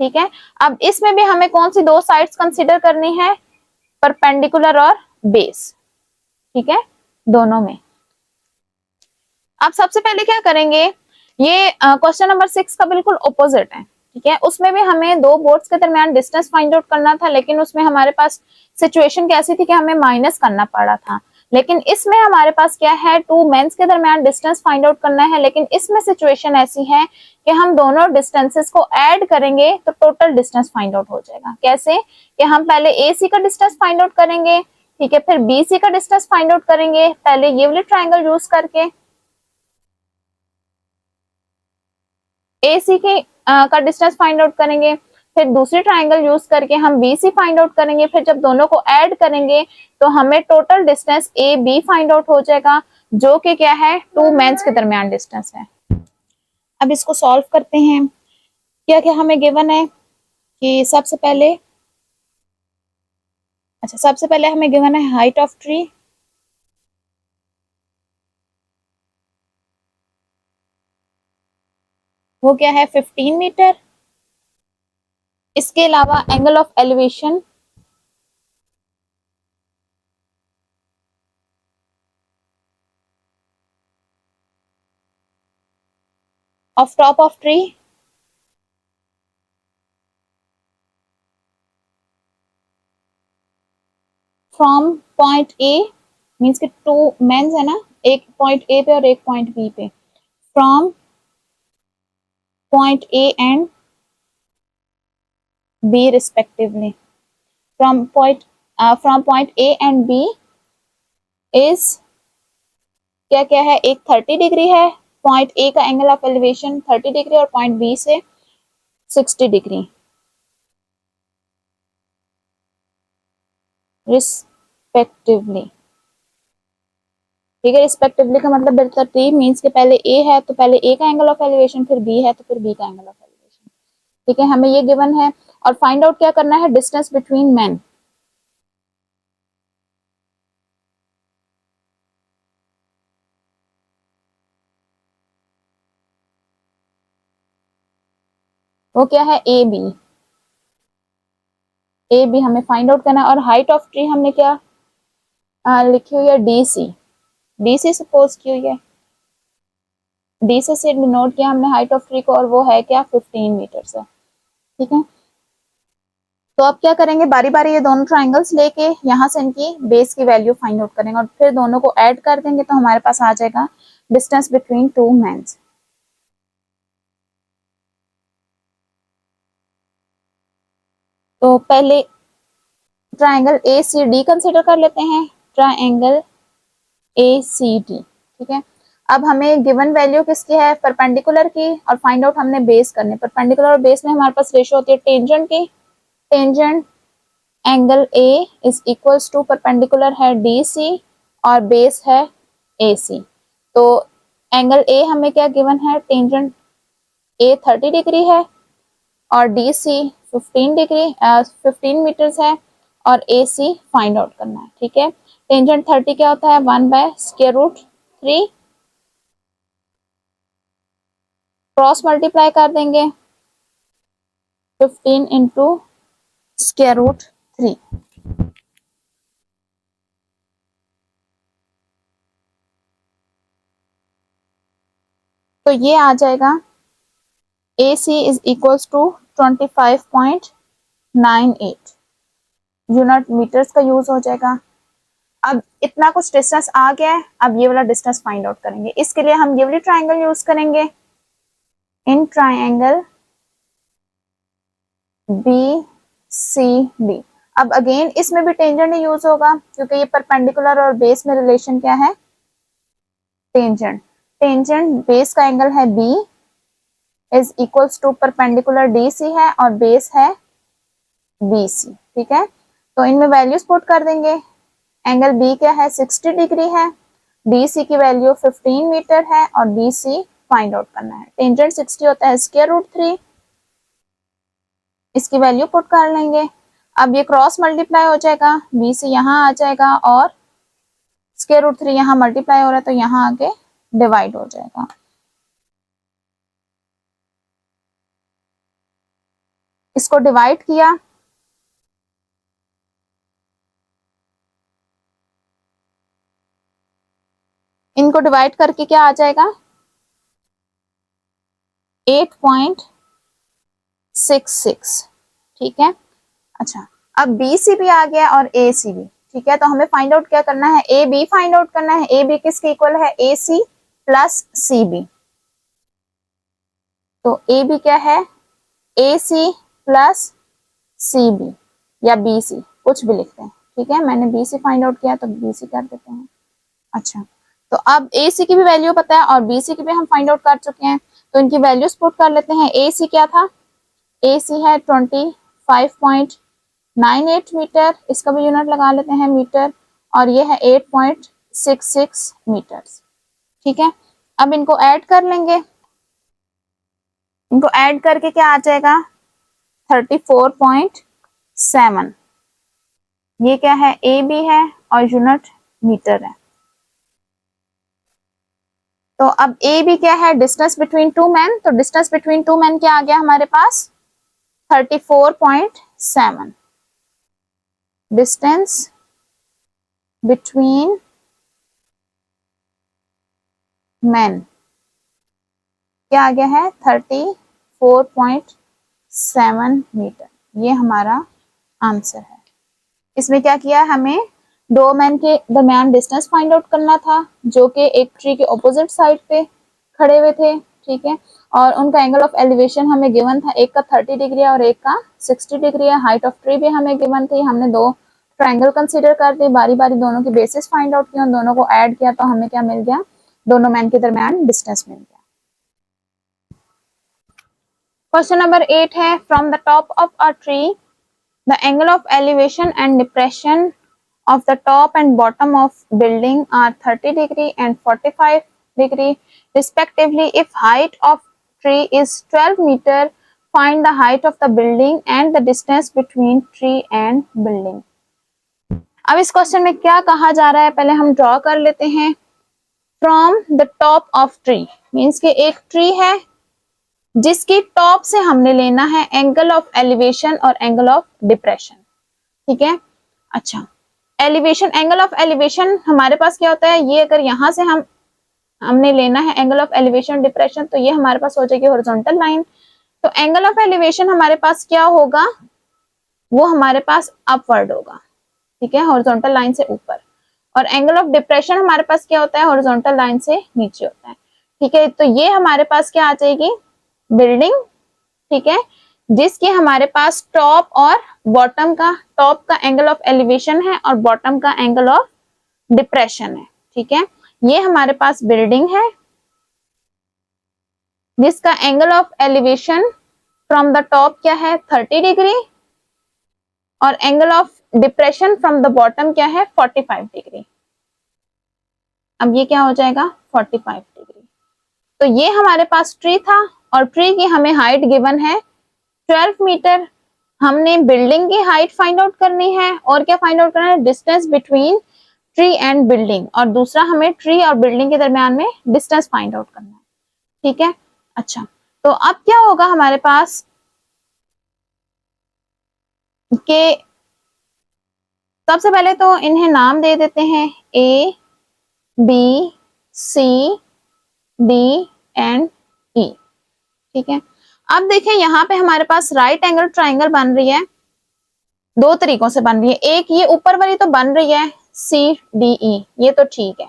ठीक है। अब इसमें भी हमें कौन सी दो साइड्स कंसीडर करनी है, परपेंडिकुलर और बेस, ठीक है, दोनों में। अब सबसे पहले क्या करेंगे, ये क्वेश्चन नंबर 6 का बिल्कुल ऑपोजिट है, ठीक है। उसमें भी हमें दो बोर्ड्स के दरमियान डिस्टेंस फाइंड आउट करना था, लेकिन उसमें हमारे पास सिचुएशन कैसी थी कि हमें माइनस करना पड़ा था। लेकिन इसमें हमारे पास क्या है, टू मेंस के दरमियान डिस्टेंस फाइंड आउट करना है, लेकिन इसमें सिचुएशन ऐसी है कि हम दोनों डिस्टेंसेस को ऐड करेंगे तो टोटल डिस्टेंस फाइंड आउट हो जाएगा। कैसे कि हम पहले ए सी का डिस्टेंस फाइंड आउट करेंगे, ठीक है, फिर बी सी का डिस्टेंस फाइंड आउट करेंगे, पहले ये वाले ट्राइंगल यूज करके ए सी के का डिस्टेंस फाइंड आउट करेंगे, फिर दूसरी ट्राइंगल यूज करके हम बी सी फाइंड आउट करेंगे, फिर जब दोनों को ऐड करेंगे तो हमें total distance A B find out हो जाएगा, जो कि क्या है, टू मेंस के दरमियान डिस्टेंस है। अब इसको सॉल्व करते हैं। क्या क्या हमें गिवन है कि सबसे पहले, अच्छा सबसे पहले हमें गिवन है हाइट ऑफ ट्री, वो क्या है 15 मीटर। इसके अलावा angle of elevation of top of tree from point A, means कि टू मेंस है ना, एक पॉइंट ए पे और एक पॉइंट बी पे, from point A and B respectively, from point A and B is क्या क्या है, एक 30 डिग्री है, पॉइंट ए का एंगल ऑफ एलिवेशन 30 डिग्री और पॉइंट बी से 60 डिग्री रिस्पेक्टिवली, ठीक है। रिस्पेक्टिवली का मतलब बेतरतीब मीन्स के पहले ए है तो पहले ए का एंगल ऑफ एलिवेशन, फिर बी है तो फिर बी का एंगल ऑफ एलिवेशन, ठीक है। हमें ये गिवन है और फाइंड आउट क्या करना है, डिस्टेंस बिटवीन मैन। वो क्या है, ए बी, ए बी हमें फाइंड आउट करना है। और हाइट ऑफ ट्री हमने क्या लिखी हुई है, D C, D C suppose की हुई है, डी से डिनोट किया हमने हाइट ऑफ ट्री को, और वो है क्या 15 मीटर है, ठीक है। तो अब क्या करेंगे, बारी बारी ये दोनों ट्राइंगल्स लेके यहाँ से इनकी बेस की वैल्यू फाइंड आउट करेंगे और फिर दोनों को ऐड कर देंगे तो हमारे पास आ जाएगा डिस्टेंस बिटवीन टू मेंस। तो पहले triangle A C D consider कर लेते हैं, ट्राइंगल ए सी डी, ठीक है। अब हमें गिवन वैल्यू किसकी है, परपेंडिकुलर की, और फाइंड आउट हमने बेस करने। परपेंडिकुलर और बेस में हमारे पास रेशियो होती है टेंजेंट की, tangent angle A is equals to perpendicular है डी सी और बेस है ए सी। तो एंगल ए हमें क्या गिवन है, टेंजेंट ए 30 डिग्री है और डी सी 15 डिग्री 15 मीटर्स है और ए सी फाइंड आउट करना है, ठीक है। टेंजेंट 30 क्या होता है, 1/√3, क्रॉस मल्टीप्लाई कर देंगे 15 इंटू √3, तो ये आ जाएगा AC is equals to 25.98 unit metres का यूज हो जाएगा। अब इतना कुछ डिस्टेंस आ गया है, अब ये वाला डिस्टेंस फाइंड आउट करेंगे। इसके लिए हम ये वाली ट्राइंगल यूज करेंगे, इन ट्राइंगल BCD। अब अगेन इसमें भी टेंजेंट यूज होगा क्योंकि ये परपेंडिकुलर और बेस में रिलेशन क्या है, टेंजेंट। टेंजेंट बेस का एंगल है B is equals to perpendicular DC है और बेस है BC, ठीक है। तो इनमें वैल्यूज पुट कर देंगे। एंगल B क्या है, 60 डिग्री है, DC की वैल्यू 15 मीटर है और BC फाइंड आउट करना है। टेंजेंट 60 होता है स्क्वायर रूट 3, इसकी वैल्यू पुट कर लेंगे। अब ये क्रॉस मल्टीप्लाई हो जाएगा, BC यहाँ आ जाएगा और स्क्वायर रूट 3 यहाँ मल्टीप्लाई हो रहा है तो यहाँ आके डिवाइड हो जाएगा। इसको डिवाइड किया, इनको डिवाइड करके क्या आ जाएगा, 8.66, ठीक है। अच्छा, अब BC भी आ गया और AC भी, ठीक है। तो हमें फाइंड आउट क्या करना है, AB फाइंड आउट करना है। AB किसके इक्वल है, AC प्लस CB। तो AB क्या है, AC प्लस CB या BC, कुछ भी लिखते हैं, ठीक है। मैंने BC फाइंड आउट किया तो BC कर देते हैं। अच्छा, तो अब AC की भी वैल्यू पता है और BC की भी हम फाइंड आउट कर चुके हैं, तो इनकी वैल्यूज पुट कर लेते हैं। AC क्या था, AC है 25.98 मीटर, इसका भी यूनिट लगा लेते हैं मीटर, और ये है 8.66 मीटर्स, ठीक है। अब इनको ऐड कर लेंगे, इनको ऐड करके क्या आ जाएगा, 34.7। ये क्या है, AB है और यूनिट मीटर है। तो अब AB क्या है, डिस्टेंस बिटवीन टू मैन, तो डिस्टेंस बिटवीन टू मैन क्या आ गया हमारे पास, 34.7। डिस्टेंस बिटवीन मैन क्या आ गया है, 34.7 मीटर। ये हमारा आंसर है। इसमें क्या किया, हमें दो मैन के दरमियान डिस्टेंस फाइंड आउट करना था जो कि एक ट्री के ऑपोजिट साइड पे खड़े हुए थे, ठीक है। और उनका एंगल ऑफ एलिवेशन हमें गिवन था, एक का 30 डिग्री है और एक का 60 डिग्री है। हाइट ऑफ ट्री भी हमें गिवन थी, हमने दो ट्रायंगल कंसीडर कर दी, बारी बारी दोनों की बेसिस फाइंड आउट किया, दोनों को ऐड किया तो हमें क्या मिल गया, दोनों मैन के दरमियान डिस्टेंस मिल गया। क्वेश्चन नंबर 8 है, from the top of a tree the angle of elevation and depression of the top and bottom of building are 30 degree and 45 degree respectively. If height of tree is 12 meter, find the height of the building and the distance between tree and building. अब इस question में क्या कहा जा रहा है, पहले हम ड्रॉ कर लेते हैं। From the top of tree means के एक ट्री है जिसकी टॉप से हमने लेना है एंगल ऑफ एलिवेशन और एंगल ऑफ डिप्रेशन, ठीक है। अच्छा, एलिवेशन, एंगल ऑफ एलिवेशन हमारे पास क्या होता है, ये अगर यहां से हमने लेना है एंगल ऑफ एलिवेशन डिप्रेशन तो ये हमारे पास हो जाएगी हॉरिजॉन्टल लाइन। तो एंगल ऑफ एलिवेशन हमारे पास क्या होगा, वो हमारे पास अपवर्ड होगा, ठीक है, हॉरिजॉन्टल लाइन से ऊपर। और एंगल ऑफ डिप्रेशन हमारे पास क्या होता है, हॉरिजॉन्टल लाइन से नीचे होता है, ठीक है। तो ये हमारे पास क्या आ जाएगी, बिल्डिंग, ठीक है, जिसकी हमारे पास टॉप और बॉटम का, टॉप का एंगल ऑफ एलिवेशन है और बॉटम का एंगल ऑफ डिप्रेशन है, ठीक है। ये हमारे पास बिल्डिंग है जिसका angle of elevation from the top क्या है, 30 डिग्री, और angle of depression from the bottom क्या है, 45 डिग्री। अब ये क्या हो जाएगा, 45 डिग्री। तो ये हमारे पास ट्री था और ट्री की हमें हाइट गिवन है 12 मीटर। हमने बिल्डिंग की हाइट फाइंड आउट करनी है और क्या फाइंड आउट करना है, distance between tree and building, और दूसरा हमें ट्री और बिल्डिंग के दरमियान में डिस्टेंस फाइंड आउट करना है, ठीक है। अच्छा, तो अब क्या होगा हमारे पास कि सबसे पहले तो इन्हें नाम दे देते हैं, A, B, C, D and E, ठीक है। अब देखें यहाँ पे हमारे पास राइट एंगल ट्राइंगल बन रही है, दो तरीकों से बन रही है। एक ये ऊपर वाली तो बन रही है CDE, ये तो ठीक है,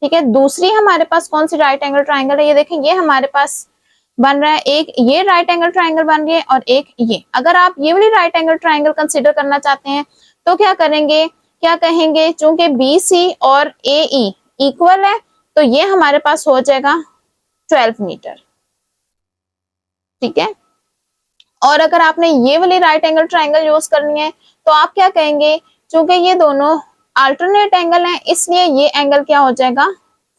ठीक है। दूसरी हमारे पास कौन सी राइट एंगल ट्राइंगल है, ये देखें, ये हमारे पास बन रहा है, एक ये राइट एंगल ट्राइंगल बन रही है और एक ये। अगर आप ये वाली राइट एंगल ट्राइंगल कंसीडर करना चाहते हैं तो क्या करेंगे, क्या कहेंगे, चूंकि BC और AE इक्वल है तो ये हमारे पास हो जाएगा 12 मीटर, ठीक है। और अगर आपने ये वाली राइट एंगल ट्राइंगल यूज करनी है तो आप क्या कहेंगे, चूंकि ये दोनों अल्टरनेट एंगल हैं इसलिए ये एंगल क्या हो जाएगा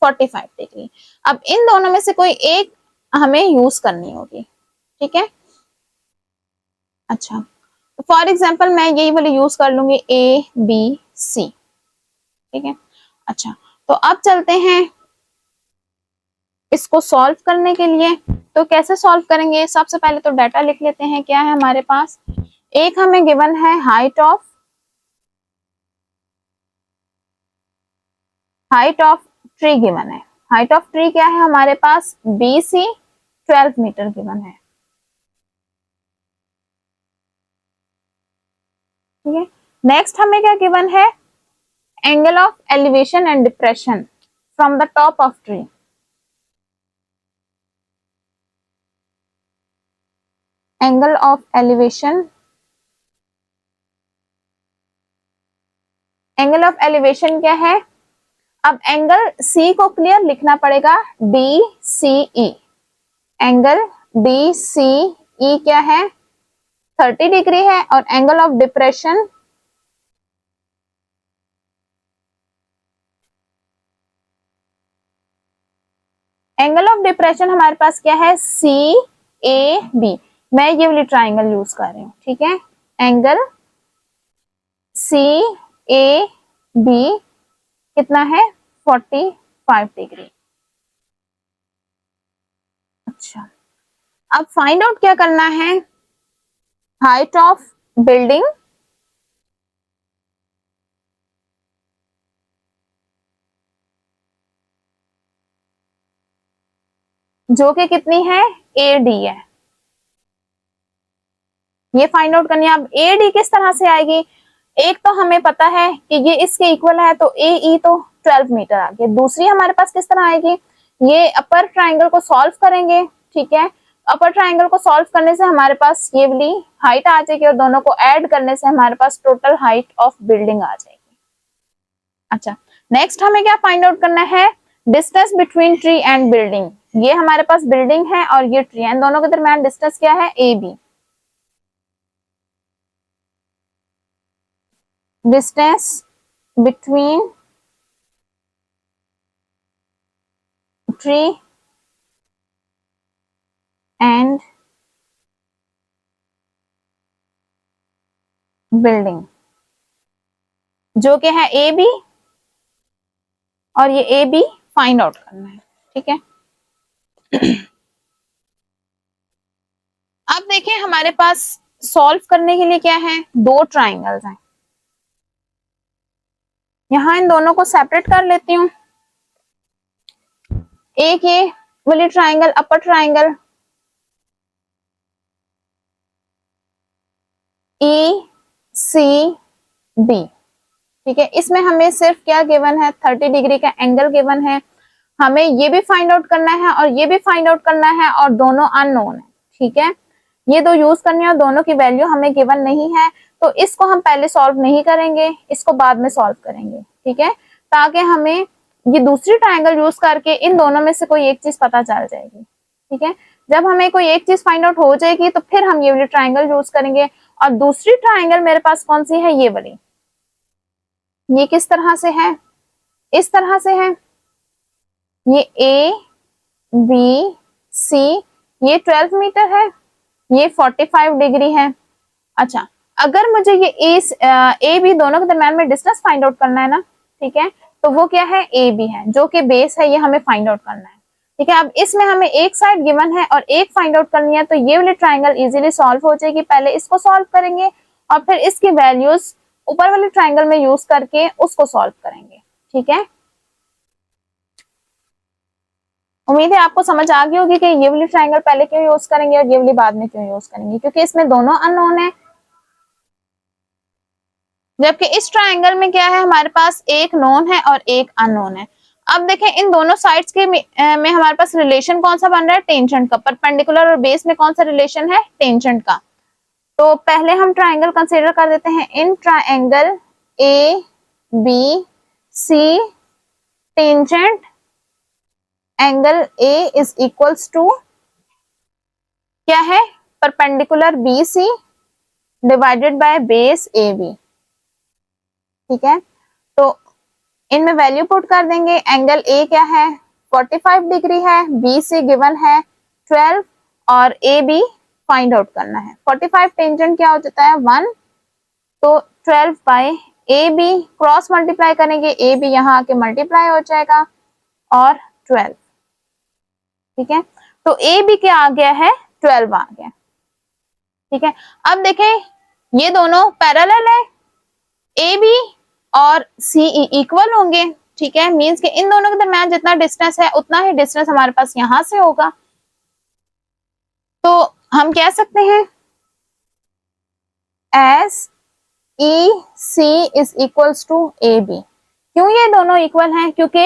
45 डिग्री। अब इन दोनों में से कोई एक हमें यूज करनी होगी, ठीक है। अच्छा, फॉर एग्जांपल मैं यही वाली यूज कर लूंगी ABC, ठीक है। अच्छा, तो अब चलते हैं इसको सॉल्व करने के लिए। तो कैसे सॉल्व करेंगे, सबसे पहले तो डाटा लिख लेते हैं। क्या है हमारे पास, एक हमें गिवन है हाइट ऑफ ट्री गिवन है। हाइट ऑफ ट्री क्या है हमारे पास, BC 12 मीटर गिवन है, ठीक है। नेक्स्ट हमें क्या गिवन है, angle of elevation and depression from the top of tree. Angle of elevation, angle of elevation क्या है, अब एंगल C को क्लियर लिखना पड़ेगा, DCE। एंगल DCE क्या है, 30 डिग्री है। और angle of depression, angle of depression हमारे पास क्या है, CAB। मैं ये वाली ट्राइंगल यूज कर रही हूँ, ठीक है। एंगल CAB कितना है, 45 डिग्री। अच्छा, अब फाइंड आउट क्या करना है, हाइट ऑफ बिल्डिंग जो कि कितनी है, AD है, ये फाइंड आउट करनी है। अब AD किस तरह से आएगी, एक तो हमें पता है कि ये इसके इक्वल है तो AE तो 12 मीटर आ गया। दूसरी हमारे पास किस तरह आएगी, ये अपर ट्राइंगल को सॉल्व करेंगे, ठीक है। अपर ट्राइंगल को सॉल्व करने से हमारे पास ये वाली हाइट आ जाएगी और दोनों को ऐड करने से हमारे पास टोटल हाइट ऑफ बिल्डिंग आ जाएगी। अच्छा, नेक्स्ट हमें क्या फाइंड आउट करना है, distance between tree and building. ये हमारे पास बिल्डिंग है और ये ट्री है, इन दोनों के दरमियान डिस्टेंस क्या है, AB। Distance between tree and building जो कि है AB, और ये AB फाइंड आउट करना है, ठीक है। अब देखें हमारे पास सॉल्व करने के लिए क्या है, दो ट्राइंगल्स हैं। यहां इन दोनों को सेपरेट कर लेती हूँ। एक ये वाली ट्राइंगल अपर ट्राइंगल ECB, ठीक है। इसमें हमें सिर्फ क्या गिवन है, 30 डिग्री का एंगल गिवन है। हमें ये भी फाइंड आउट करना है और ये भी फाइंड आउट करना है और दोनों अननोन है, ठीक है। ये दो यूज करनी है और दोनों की वैल्यू हमें गिवन नहीं है, तो इसको हम पहले सॉल्व नहीं करेंगे, इसको बाद में सॉल्व करेंगे, ठीक है। ताकि हमें ये दूसरी ट्राइंगल यूज करके इन दोनों में से कोई एक चीज पता चल जाएगी, ठीक है। जब हमें कोई एक चीज फाइंड आउट हो जाएगी तो फिर हम ये वाली ट्राइंगल यूज करेंगे। और दूसरी ट्राइंगल मेरे पास कौन सी है, ये वाली। ये किस तरह से है, इस तरह से है। ये ABC, ये 12 मीटर है, ये 45 डिग्री है। अच्छा, अगर मुझे ये AB दोनों के दरम्यान में डिस्टेंस फाइंड आउट करना है ना, ठीक है, तो वो क्या है, AB है, जो कि बेस है, ये हमें फाइंड आउट करना है, ठीक है। अब इसमें हमें एक साइड गिवन है और एक फाइंड आउट करनी है, तो ये वाली ट्राइंगल इजीली सॉल्व हो जाएगी। पहले इसको सॉल्व करेंगे और फिर इसकी वैल्यूज ऊपर वाले ट्राइंगल में यूज करके उसको सॉल्व करेंगे, ठीक है। उम्मीद है आपको समझ आ गई होगी कि ये वाली ट्राइंगल पहले क्यों यूज करेंगे और ये वाली बाद में क्यों यूज करेंगे, क्योंकि इसमें दोनों अननोन है। जबकि इस ट्राइंगल में क्या है, हमारे पास एक नोन है और एक अननोन है। अब देखें इन दोनों साइड्स के में हमारे पास रिलेशन कौन सा बन रहा है, टेंजेंट का। परपेंडिकुलर और बेस में कौन सा रिलेशन है, टेंजेंट का। तो पहले हम ट्राइंगल कंसीडर कर देते हैं। In triangle A B C tangent angle A is equals to क्या है, perpendicular B C divided by base A B. ठीक है, तो इनमें वैल्यू पुट कर देंगे। एंगल ए क्या है, 45 डिग्री है, बी सी गिवन है 12 और ए बी फाइंड आउट करना है। 45 टेंजेंट क्या हो जाता है 1, तो 12 by A B cross multiply करेंगे, ए बी यहाँ आके मल्टीप्लाई हो जाएगा और 12। ठीक है, तो ए बी क्या आ गया है, 12 आ गया। ठीक है, अब देखें ये दोनों पैरेलल है, ए बी और सी इक्वल होंगे। ठीक है, मींस कि इन दोनों के दरमियान जितना डिस्टेंस है उतना ही डिस्टेंस हमारे पास यहां से होगा। तो हम कह सकते हैं S E C is equals to A B. क्यों ये दोनों इक्वल हैं, क्योंकि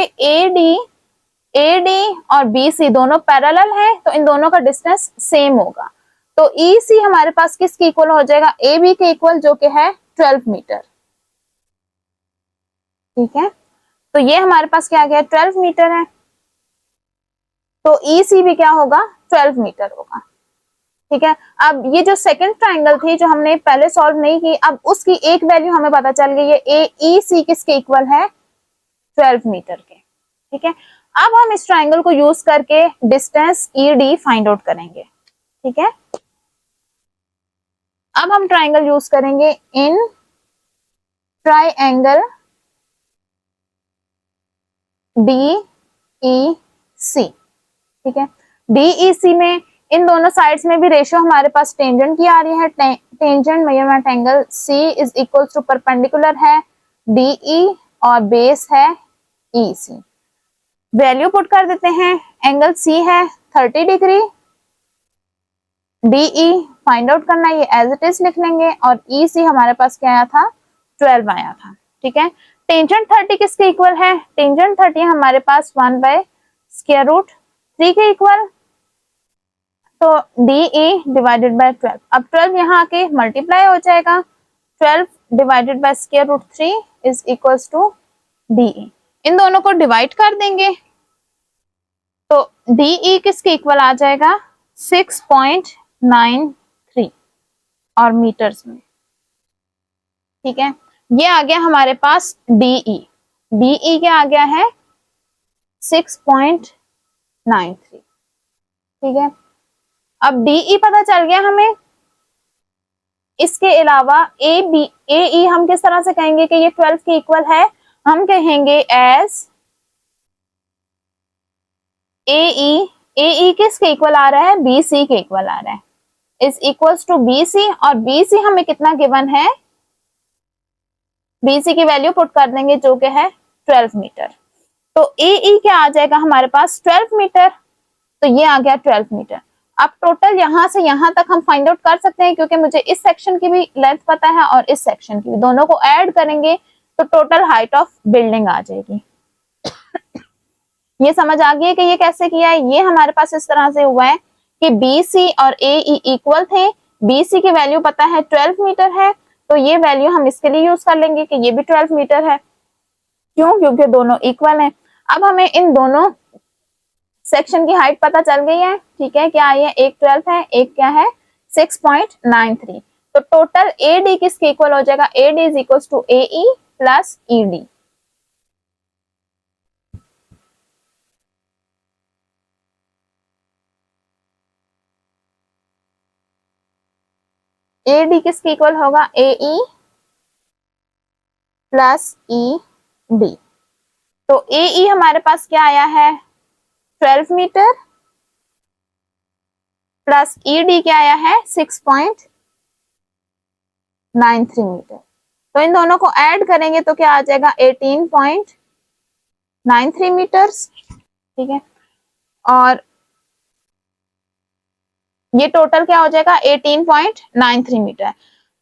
ए डी और बी सी दोनों पैरेलल हैं, तो इन दोनों का डिस्टेंस सेम होगा। तो ई सी हमारे पास किसके इक्वल हो जाएगा, ए बी के इक्वल, जो कि है 12 मीटर। ठीक है, तो ये हमारे पास क्या आ गया, 12 मीटर है। तो ई सी भी क्या होगा, 12 मीटर होगा। ठीक है, अब ये जो सेकंड ट्राइंगल थी जो हमने पहले सॉल्व नहीं की, अब उसकी एक वैल्यू हमें पता चल गई है, ए ई सी किसके इक्वल है, 12 मीटर के। ठीक है, अब हम इस ट्राइंगल को यूज करके distance E D find out करेंगे। ठीक है, अब हम ट्राइंगल यूज करेंगे इन ट्राइंगल डी ई सी। ठीक है, डी ई सी में इन दोनों साइड्स में भी रेशियो हमारे पास टेंजेंट की आ रही है। Tangent measurement angle C is equal to perpendicular है डी ई और बेस है ई सी। वैल्यू पुट कर देते हैं। एंगल सी है 30 degree, D E find out करना, ये एज इट इज लिख लेंगे, और ई सी हमारे पास क्या आया था, 12 आया था। ठीक है, टेंजेंट 30 किसके इक्वल है, टेंजेंट 30 हमारे पास 1/√3 के इक्वल, तो डी ई डिवाइडेड बाय 12। अब 12 यहाँ आके मल्टीप्लाई हो जाएगा, 12 divided by √3 is equals to D E. इन दोनों को डिवाइड कर देंगे, तो डी ई किसके इक्वल आ जाएगा, 6.93 और मीटर्स में। ठीक है, ये आ गया हमारे पास डीई। डीई क्या आ गया है, 6.93। ठीक है, अब डीई पता चल गया हमें। इसके अलावा ए बी ए ई हम किस तरह से कहेंगे कि ये 12 के इक्वल है, हम कहेंगे एज ए ई किसके इक्वल आ रहा है, बी सी के इक्वल आ रहा है, is equals to B C. और बी सी हमें कितना गिवन है, बी सी की वैल्यू पुट कर देंगे जो कि है 12 मीटर। तो ए ई क्या आ जाएगा हमारे पास, 12 मीटर, तो ये आ गया 12 मीटर। अब टोटल यहां से यहां तक हम फाइंड आउट कर सकते हैं, क्योंकि मुझे इस सेक्शन की भी लेंथ पता है और इस सेक्शन की भी, दोनों को ऐड करेंगे तो टोटल हाइट ऑफ बिल्डिंग आ जाएगी। ये समझ आ गई है कि ये कैसे किया है। ये हमारे पास इस तरह से हुआ है कि बी सी और ए ई इक्वल थे, बी सी की वैल्यू पता है 12 मीटर है, तो ये वैल्यू हम इसके लिए यूज कर लेंगे कि ये भी 12 मीटर है। क्यों, क्योंकि दोनों इक्वल हैं। अब हमें इन दोनों सेक्शन की हाइट पता चल गई है। ठीक है, क्या है, एक 12 है, एक क्या है 6.93। तो टोटल ए डी किसके इक्वल हो जाएगा, A D is equal to A E plus E D. A D किसके इक्वल होगा, A E plus E D. तो ए ई हमारे पास क्या आया है 12 मीटर प्लस ई डी क्या आया है 6.93 मीटर। तो इन दोनों को ऐड करेंगे तो क्या आ जाएगा 18.93 मीटर्स। ठीक है, और ये टोटल क्या हो जाएगा 18.93 मीटर।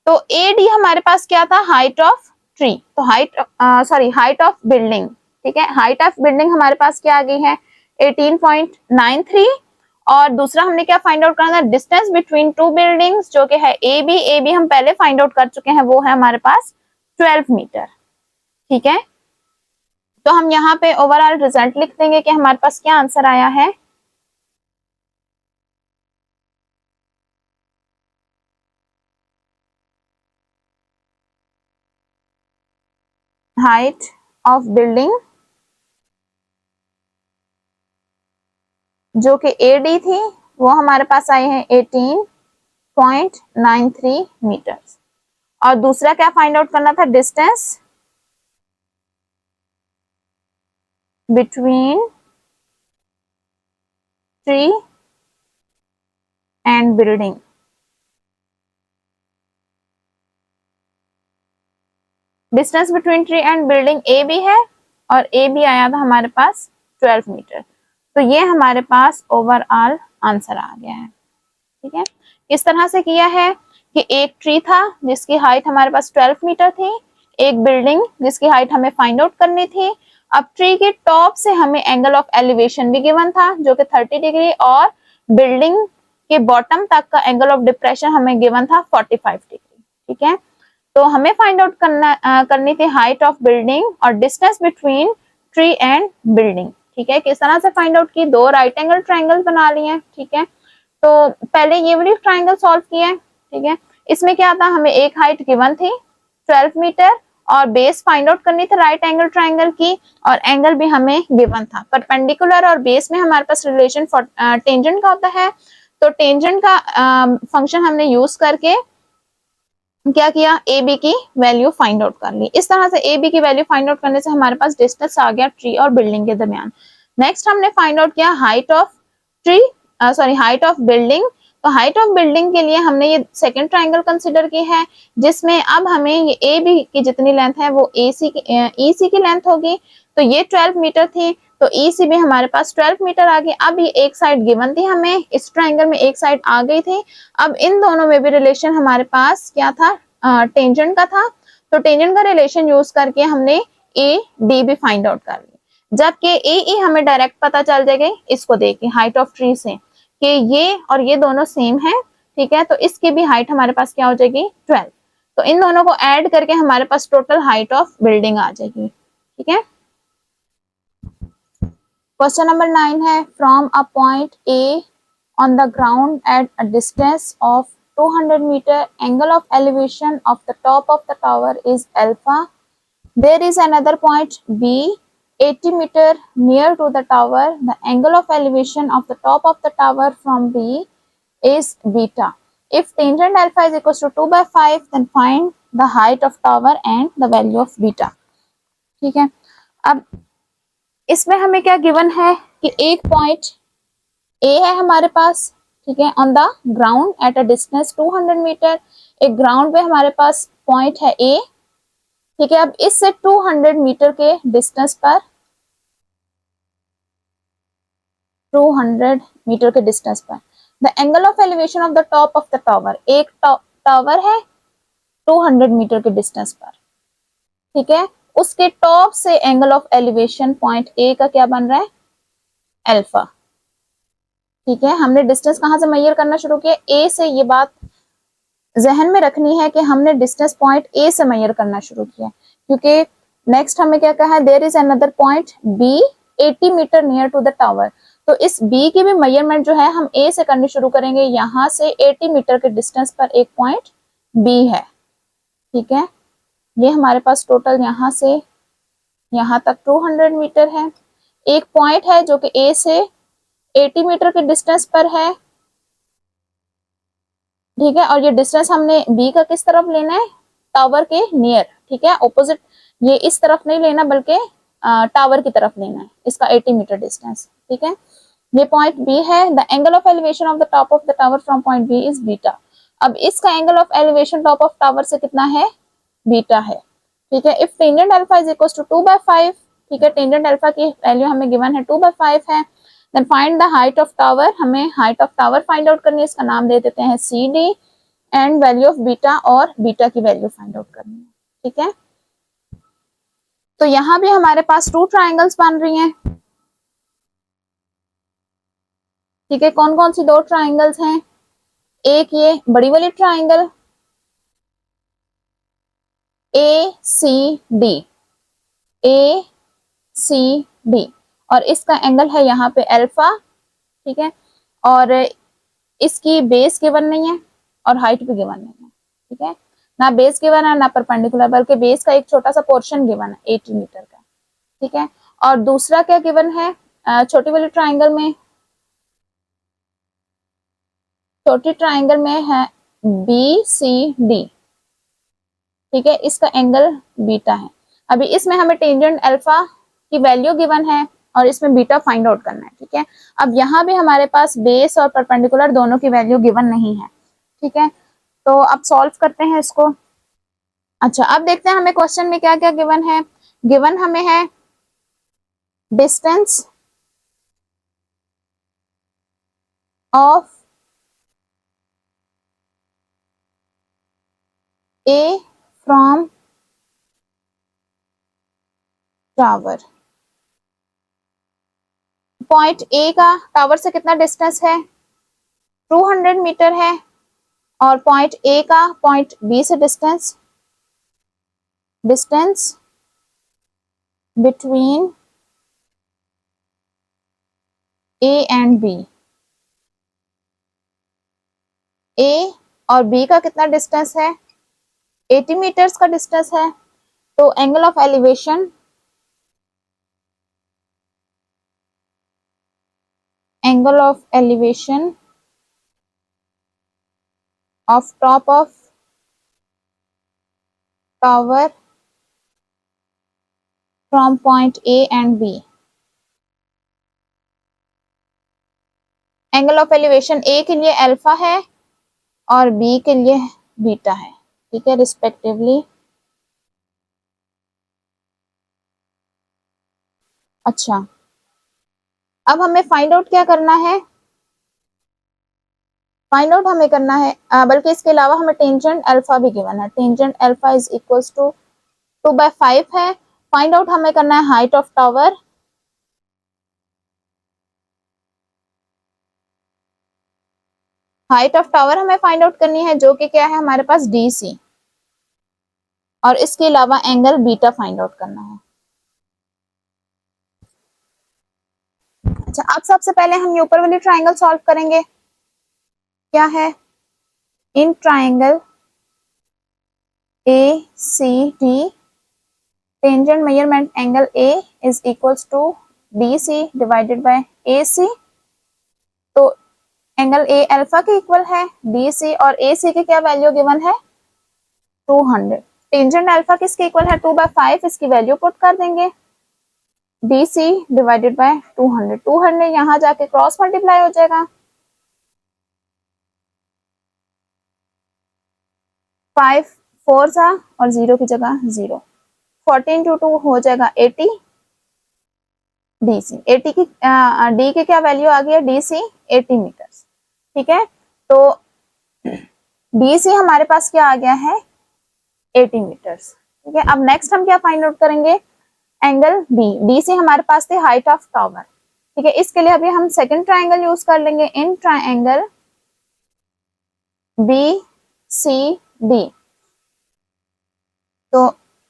तो AD हमारे पास क्या था, हाइट ऑफ ट्री, तो हाइट ऑफ बिल्डिंग, ठीक है, हाइट ऑफ बिल्डिंग हमारे पास क्या आ गई है 18.93। और दूसरा हमने क्या फाइंड आउट करना था, डिस्टेंस बिटवीन टू बिल्डिंग्स जो कि है AB हम पहले फाइंड आउट कर चुके हैं, वो है हमारे पास 12 मीटर, ठीक है। तो हम यहाँ पे ओवरऑल रिजल्ट लिख देंगे कि हमारे पास क्या आंसर आया है। हाइट ऑफ बिल्डिंग जो कि AD थी वो हमारे पास आई है 18.93 मीटर। और दूसरा क्या फाइंड आउट करना था, distance between tree and building. Distance between tree and building AB है और AB आया था हमारे पास 12 मीटर। तो ये हमारे पास ओवरऑल आंसर आ गया है, ठीक है। किस तरह से किया है कि एक ट्री था जिसकी हाइट हमारे पास 12 मीटर थी, एक बिल्डिंग जिसकी हाइट हमें फाइंड आउट करनी थी। अब ट्री के टॉप से हमें एंगल ऑफ एलिवेशन भी गिवन था जो कि 30 डिग्री, और बिल्डिंग के बॉटम तक का एंगल ऑफ डिप्रेशन हमें गिवन था 45 डिग्री, ठीक है। तो हमें फाइंड आउट करनी थी हाइट ऑफ बिल्डिंग और distance between tree and building, ठीक है। किस तरह से फाइंड आउट की, दो राइट एंगल ट्रायंगल बना लिए, ठीक है। तो पहले ये वाली ट्रायंगल सॉल्व किया है, ठीक है। इसमें क्या था, हमें एक हाइट गिवन थी 12 मीटर और बेस फाइंड आउट करनी थी राइट एंगल ट्रायंगल की, और एंगल भी हमें गिवन था। परपेंडिकुलर और बेस में हमारे पास रिलेशन टेंजेंट का होता है, तो टेंजेंट का फंक्शन हमने यूज करके क्या किया, AB की वैल्यू फाइंड आउट कर ली। इस तरह से AB की वैल्यू फाइंड आउट करने से हमारे पास डिस्टेंस आ गया ट्री और बिल्डिंग के दरमियान। नेक्स्ट हमने फाइंड आउट किया height of tree, height of building. तो हाइट ऑफ बिल्डिंग के लिए हमने ये सेकंड ट्रायंगल कंसीडर की है, जिसमें अब हमें ये AB की जितनी लेंथ है वो EC की लेंथ होगी। तो ये 12 मीटर थी, तो EC भी हमारे पास 12 मीटर आ गई। अब ये एक साइड गिवन थी हमें, इस ट्रायंगल में एक साइड आ गई थी। अब इन दोनों में भी रिलेशन हमारे पास क्या था, टेंजेंट का था। तो टेंजेंट का रिलेशन यूज करके हमने AD भी फाइंड आउट कर लिया, जबकि AE हमें डायरेक्ट पता चल जाएगा इसको देख के हाइट ऑफ ट्री से कि ये और ये दोनों सेम है, ठीक है। तो इसकी भी हाइट हमारे पास क्या हो जाएगी 12। तो इन दोनों को ऐड करके हमारे पास टोटल हाइट ऑफ बिल्डिंग आ जाएगी, ठीक है। क्वेश्चन नंबर 9 है, from a point A on the ground at a distance of 200 meter, angle of elevation of the top of the tower is alpha. There is another point B 80 meter near to the tower. The angle of elevation of the top of the tower from B is beta. If tangent alpha is equals to 2 by 5, then find the height of tower and the value of beta. ठीक है। अब इसमें हमें क्या given है कि एक point A है हमारे पास, ठीक है, on the ground at a distance 200 metre. एक ग्राउंड पे हमारे पास पॉइंट है A, ठीक है। अब इससे 200 मीटर के डिस्टेंस पर 200 मीटर के डिस्टेंस पर the angle of elevation of the top of the tower, एक टावर है 200 मीटर के डिस्टेंस पर, ठीक है। उसके टॉप से angle of elevation point A का क्या बन रहा है, अल्फा, ठीक है। हमने डिस्टेंस कहां से मेजर करना शुरू किया, A से। ये बात जहन में रखनी है कि हमने डिस्टेंस पॉइंट A से मेजर करना शुरू किया, क्योंकि नेक्स्ट हमें क्या कहा है, there is another point B 80 metre near to the tower. तो इस B की भी मेजरमेंट जो है हम A से करनी शुरू करेंगे। यहाँ से 80 मीटर के डिस्टेंस पर एक पॉइंट B है, ठीक है। ये हमारे पास टोटल यहाँ से यहाँ तक 200 मीटर है। एक पॉइंट है जो कि A से 80 मीटर के डिस्टेंस पर है, ठीक है। और ये डिस्टेंस हमने B का किस तरफ लेना है, टावर के नियर, ठीक है, ऑपोजिट। ये इस तरफ नहीं लेना बल्कि टावर की तरफ लेना है, इसका 80 मीटर डिस्टेंस, ठीक है। ये पॉइंट B है। The angle of elevation of the top of the tower from point B is beta. अब इसका angle of elevation top of tower से कितना है, बीटा है, ठीक है। If tangent alpha is equal to 2 by 5, ठीक है, टेंजेंट अल्फा की वैल्यू हमें गिवन है 2 by 5 है, then find the height of tower, हमें height of tower find out करनी है, इसका नाम दे देते हैं C D, and value of beta, और बीटा की वैल्यू फाइंड आउट करनी है, ठीक है। तो यहाँ भी हमारे पास 2 ट्राइंगल्स बन रही हैं, ठीक है। कौन कौन सी 2 ट्राइंगल्स हैं, एक ये बड़ी वाली triangle A C D, A C D, और इसका एंगल है यहाँ पे अल्फा, ठीक है, और इसकी बेस गिवन नहीं है और हाइट भी गिवन नहीं है, ठीक है, ना बेस गिवन है ना परपेंडिकुलर, बल्कि बेस का एक छोटा सा पोर्शन गिवन है 80 मीटर का, ठीक है। और दूसरा क्या गिवन है, छोटी वाली ट्राइंगल में, छोटी ट्राइंगल में है बी सी डी, ठीक है, इसका एंगल बीटा है। अभी इसमें हमें टेंजेंट अल्फा की वैल्यू गिवन है और इसमें बीटा फाइंड आउट करना है, ठीक है। अब यहाँ भी हमारे पास बेस और परपेंडिकुलर दोनों की वैल्यू गिवन नहीं है, ठीक है। तो अब सॉल्व करते हैं इसको। अच्छा, अब देखते हैं हमें क्वेश्चन में क्या क्या गिवन है। गिवन हमें है distance of A from tower, point A का टावर से कितना डिस्टेंस है, 200 मीटर है, और पॉइंट ए का पॉइंट बी से distance between A and B, A और बी का कितना डिस्टेंस है, 80 मीटर्स का डिस्टेंस है। तो angle of elevation, of top of tower from point A and B, angle of elevation A के लिए अल्फा है और बी के लिए बीटा है, ठीक है, रिस्पेक्टिवली। अच्छा, अब हमें फाइंड आउट क्या करना है, फाइंड आउट हमें करना है, बल्कि इसके अलावा हमें टेंजेंट अल्फा भी गिवन है, tangent alpha is equals to 2/5 है। फाइंड आउट हमें करना है height of tower, height of tower हमें फाइंड आउट करनी है, जो कि क्या है हमारे पास डी सी, और इसके अलावा एंगल बीटा फाइंड आउट करना है। अच्छा, अब सबसे पहले हम ये ऊपर वाली ट्राइंगल सॉल्व करेंगे। क्या है, in triangle A C D, tangent measurement angle A is equals to D C divided by A C. तो एंगल ए अल्फा के इक्वल है, डी सी और ए सी की क्या वैल्यू गिवन है, 200। टेंजेंट अल्फा किसके इक्वल है, 2/5, इसकी वैल्यू पुट कर देंगे, डी सी डिवाइडेड बाय 200, 200 यहाँ जाके क्रॉस मल्टीप्लाई हो जाएगा, 5 4 सा और 0 की जगह 0, 14 × 2 हो जाएगा 80, डी सी 80 की डी की क्या वैल्यू आ गई है, डी सी 80 मीटर, ठीक है। तो डी सी हमारे पास क्या आ गया है, 80 मीटर्स, ठीक है। अब नेक्स्ट हम क्या फाइंड आउट करेंगे, एंगल बी, डी सी हमारे पास थे हाइट ऑफ टावर, ठीक है। इसके लिए अभी हम सेकंड ट्राइंगल यूज कर लेंगे, in triangle B C D. तो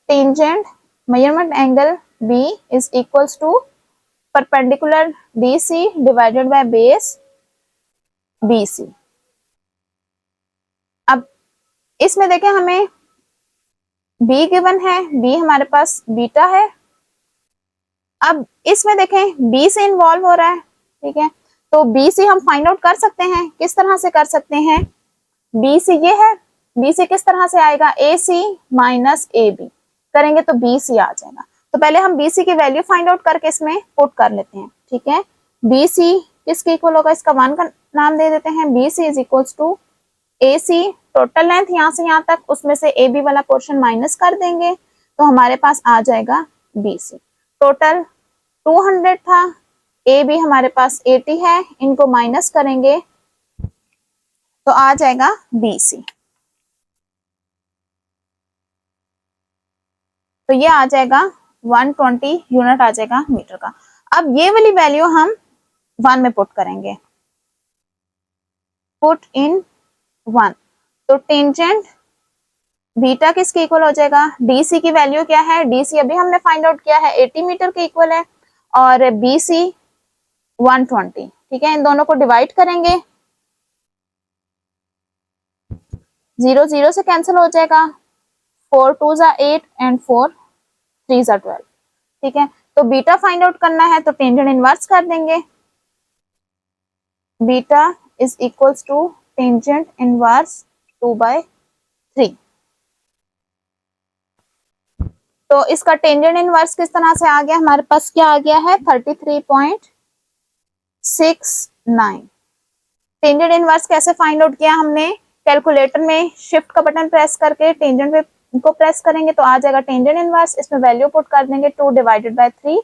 tangent measurement angle B is equals to perpendicular D C divided by base B C. अब इसमें देखें हमें बी गिवन है, बी हमारे पास बीटा है। अब इसमें देखें बी से इन्वॉल्व हो रहा है, ठीक है। तो बी सी हम फाइंड आउट कर सकते हैं, किस तरह से कर सकते हैं, बी सी ये है, बी सी किस तरह से आएगा, ए सी माइनस ए बी करेंगे तो बी सी आ जाएगा। तो पहले हम बी सी की वैल्यू फाइंड आउट करके इसमें पुट कर लेते हैं, ठीक है। बी सी किसके इक्वल होगा, इसका 1 का नाम दे देते हैं, B C is equals to A C, total length यहाँ से यहाँ तक, उसमें से ए बी वाला पोर्शन माइनस कर देंगे तो हमारे पास आ जाएगा बी सी। टोटल 200 था, ए बी हमारे पास 80 है, इनको माइनस करेंगे तो आ जाएगा बी सी। तो ये आ जाएगा 120 यूनिट आ जाएगा मीटर का। अब ये वाली वैल्यू हम 1 में पुट करेंगे, पुट इन 1। तो टेंजेंट बीटा किसके इक्वल हो जाएगा, डीसी की वैल्यू क्या है, डीसी अभी हमने फाइंड आउट किया है 80 मीटर के इक्वल है, और बीसी 120। ठीक है, इन दोनों को डिवाइड करेंगे, 0 0 से कैंसिल हो जाएगा, 4 2 जा 8 एंड 4 3 जा 12। ठीक है, तो बीटा फाइंड आउट करना है तो टेंजेंट इनवर्स कर देंगे, beta is equals to tangent inverse 2/3। तो इसका टेंजेंट इनवर्स किस तरह से आ गया, हमारे पास क्या आ गया है 33.69। टेंजेंट इनवर्स कैसे फाइंड आउट किया हमने, कैलकुलेटर में शिफ्ट का बटन प्रेस करके टेंजेंट पे को प्रेस करेंगे तो आ जाएगा टेंजेंट इनवर्स, इसमें वैल्यू पुट कर देंगे 2 डिवाइडेड बाय 3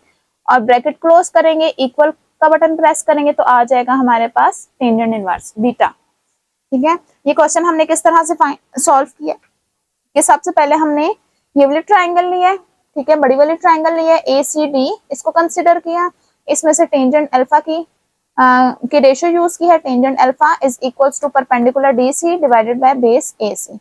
और ब्रैकेट क्लोज करेंगे, इक्वल का बटन प्रेस करेंगे तो आ जाएगा हमारे पास टेंजेंट इनवर्स बीटा। ठीक है, ये क्वेश्चन हमने किस तरह से सॉल्व किया कि सबसे पहले हमने ये वाली ट्राइंगल ली है, ठीक है, बड़ी वाली ट्राइंगल ली है ए सी डी, इसको कंसिडर किया, इसमें से टेंजेंट अल्फा की रेशियो यूज की है, tangent alpha is equals to perpendicular D C divided by base A C.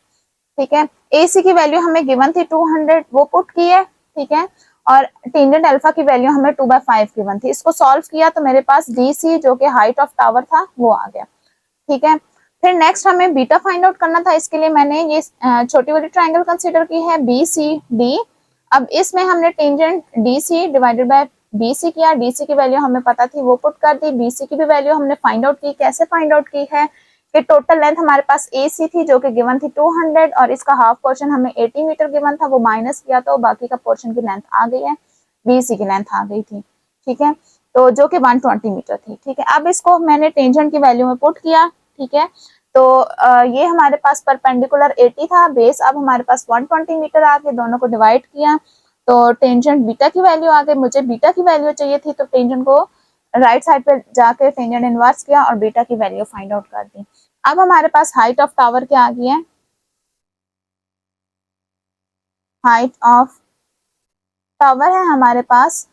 ठीक है, ए सी की वैल्यू हमें गिवन थी 200, वो पुट की है। ठीक है, और टेंजेंट अल्फा की वैल्यू हमें 2/5 गिवन थी, इसको सॉल्व किया तो मेरे पास डी सी जो कि हाइट ऑफ टावर था वो आ गया। ठीक है, फिर नेक्स्ट हमें बीटा फाइंड आउट करना था, इसके लिए मैंने ये छोटी वाली ट्राइंगल कंसीडर की है बी सी डी। अब इसमें हमने tangent D C divided by B C किया, डी सी की वैल्यू हमें पता थी वो पुट कर दी, बी सी की भी वैल्यू हमने फाइंड आउट की। कैसे फाइंड आउट की है कि टोटल लेंथ हमारे पास ए सी थी जो कि गिवन थी 200 और इसका हाफ पोर्शन हमें 80 मीटर गिवन था, वो माइनस किया तो बाकी का पोर्शन की लेंथ आ गई है, बी सी की लेंथ आ गई थी। ठीक है, तो जो कि 120 मीटर थी। ठीक है, अब इसको मैंने टेंजेंट की वैल्यू में पुट किया। ठीक है, तो ये हमारे पास परपेंडिकुलर 80 था, बेस अब हमारे पास 120 मीटर आ गए, दोनों को डिवाइड किया तो टेंजेंट बीटा की वैल्यू आ गई। मुझे बीटा की वैल्यू चाहिए थी तो टेंजेंट को राइट साइड पे जाके टेंजेंट इनवर्स किया और बीटा की वैल्यू फाइंड आउट कर दी। अब हमारे पास हाइट ऑफ टावर क्या आ गई है, हाइट ऑफ टावर है हमारे पास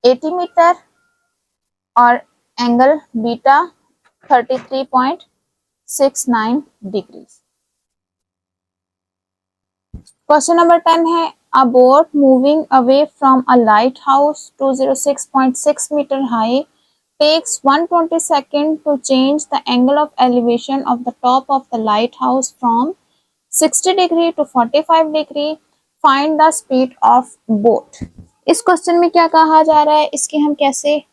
80 मीटर और angle beta 33.69 degree. Question number 10 है, a boat moving away from a lighthouse 206.6 meter high takes 120 seconds to change the angle of elevation of the top of the lighthouse from 60 degree to 45 degree. Find the speed of boat. इस question में क्या कहा जा रहा है, इसकी हम कैसे,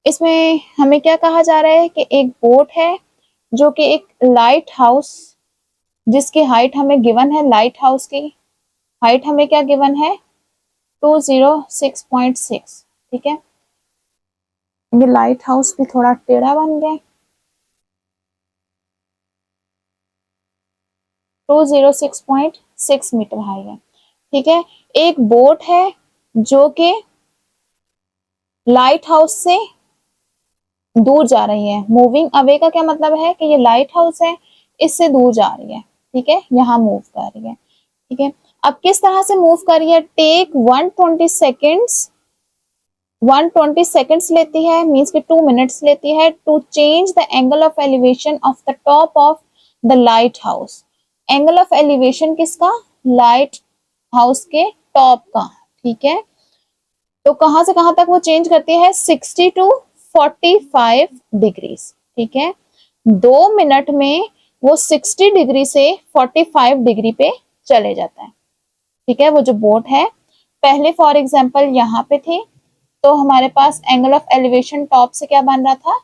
इसमें हमें क्या कहा जा रहा है कि एक बोट है जो कि एक लाइट हाउस, जिसकी हाइट हमें गिवन है, लाइट हाउस की हाइट हमें क्या गिवन है 206.6। ठीक है, ये लाइट हाउस भी थोड़ा टेढ़ा बन गया, 206.6 मीटर हाई है। ठीक है, एक बोट है जो कि लाइट हाउस से दूर जा रही है। मूविंग अवे का क्या मतलब है कि ये लाइट हाउस है, इससे दूर जा रही है। ठीक है, यहाँ मूव कर रही है। ठीक है, अब किस तरह से मूव कर रही है, टेक 120 सेकेंड्स लेती है, मीन्स कि 2 मिनट्स लेती है to change the angle of elevation of the top of the light house. Angle of elevation किसका, लाइट हाउस के टॉप का। ठीक है, तो कहां से कहां तक वो चेंज करती है, 60 टू 45 डिग्री। ठीक है, 2 मिनट में वो 60 डिग्री से 45 डिग्री पे चले जाता है। ठीक है, वो जो बोट है, पहले फॉर एग्जांपल यहाँ पे थी तो हमारे पास एंगल ऑफ एलिवेशन टॉप से क्या बन रहा था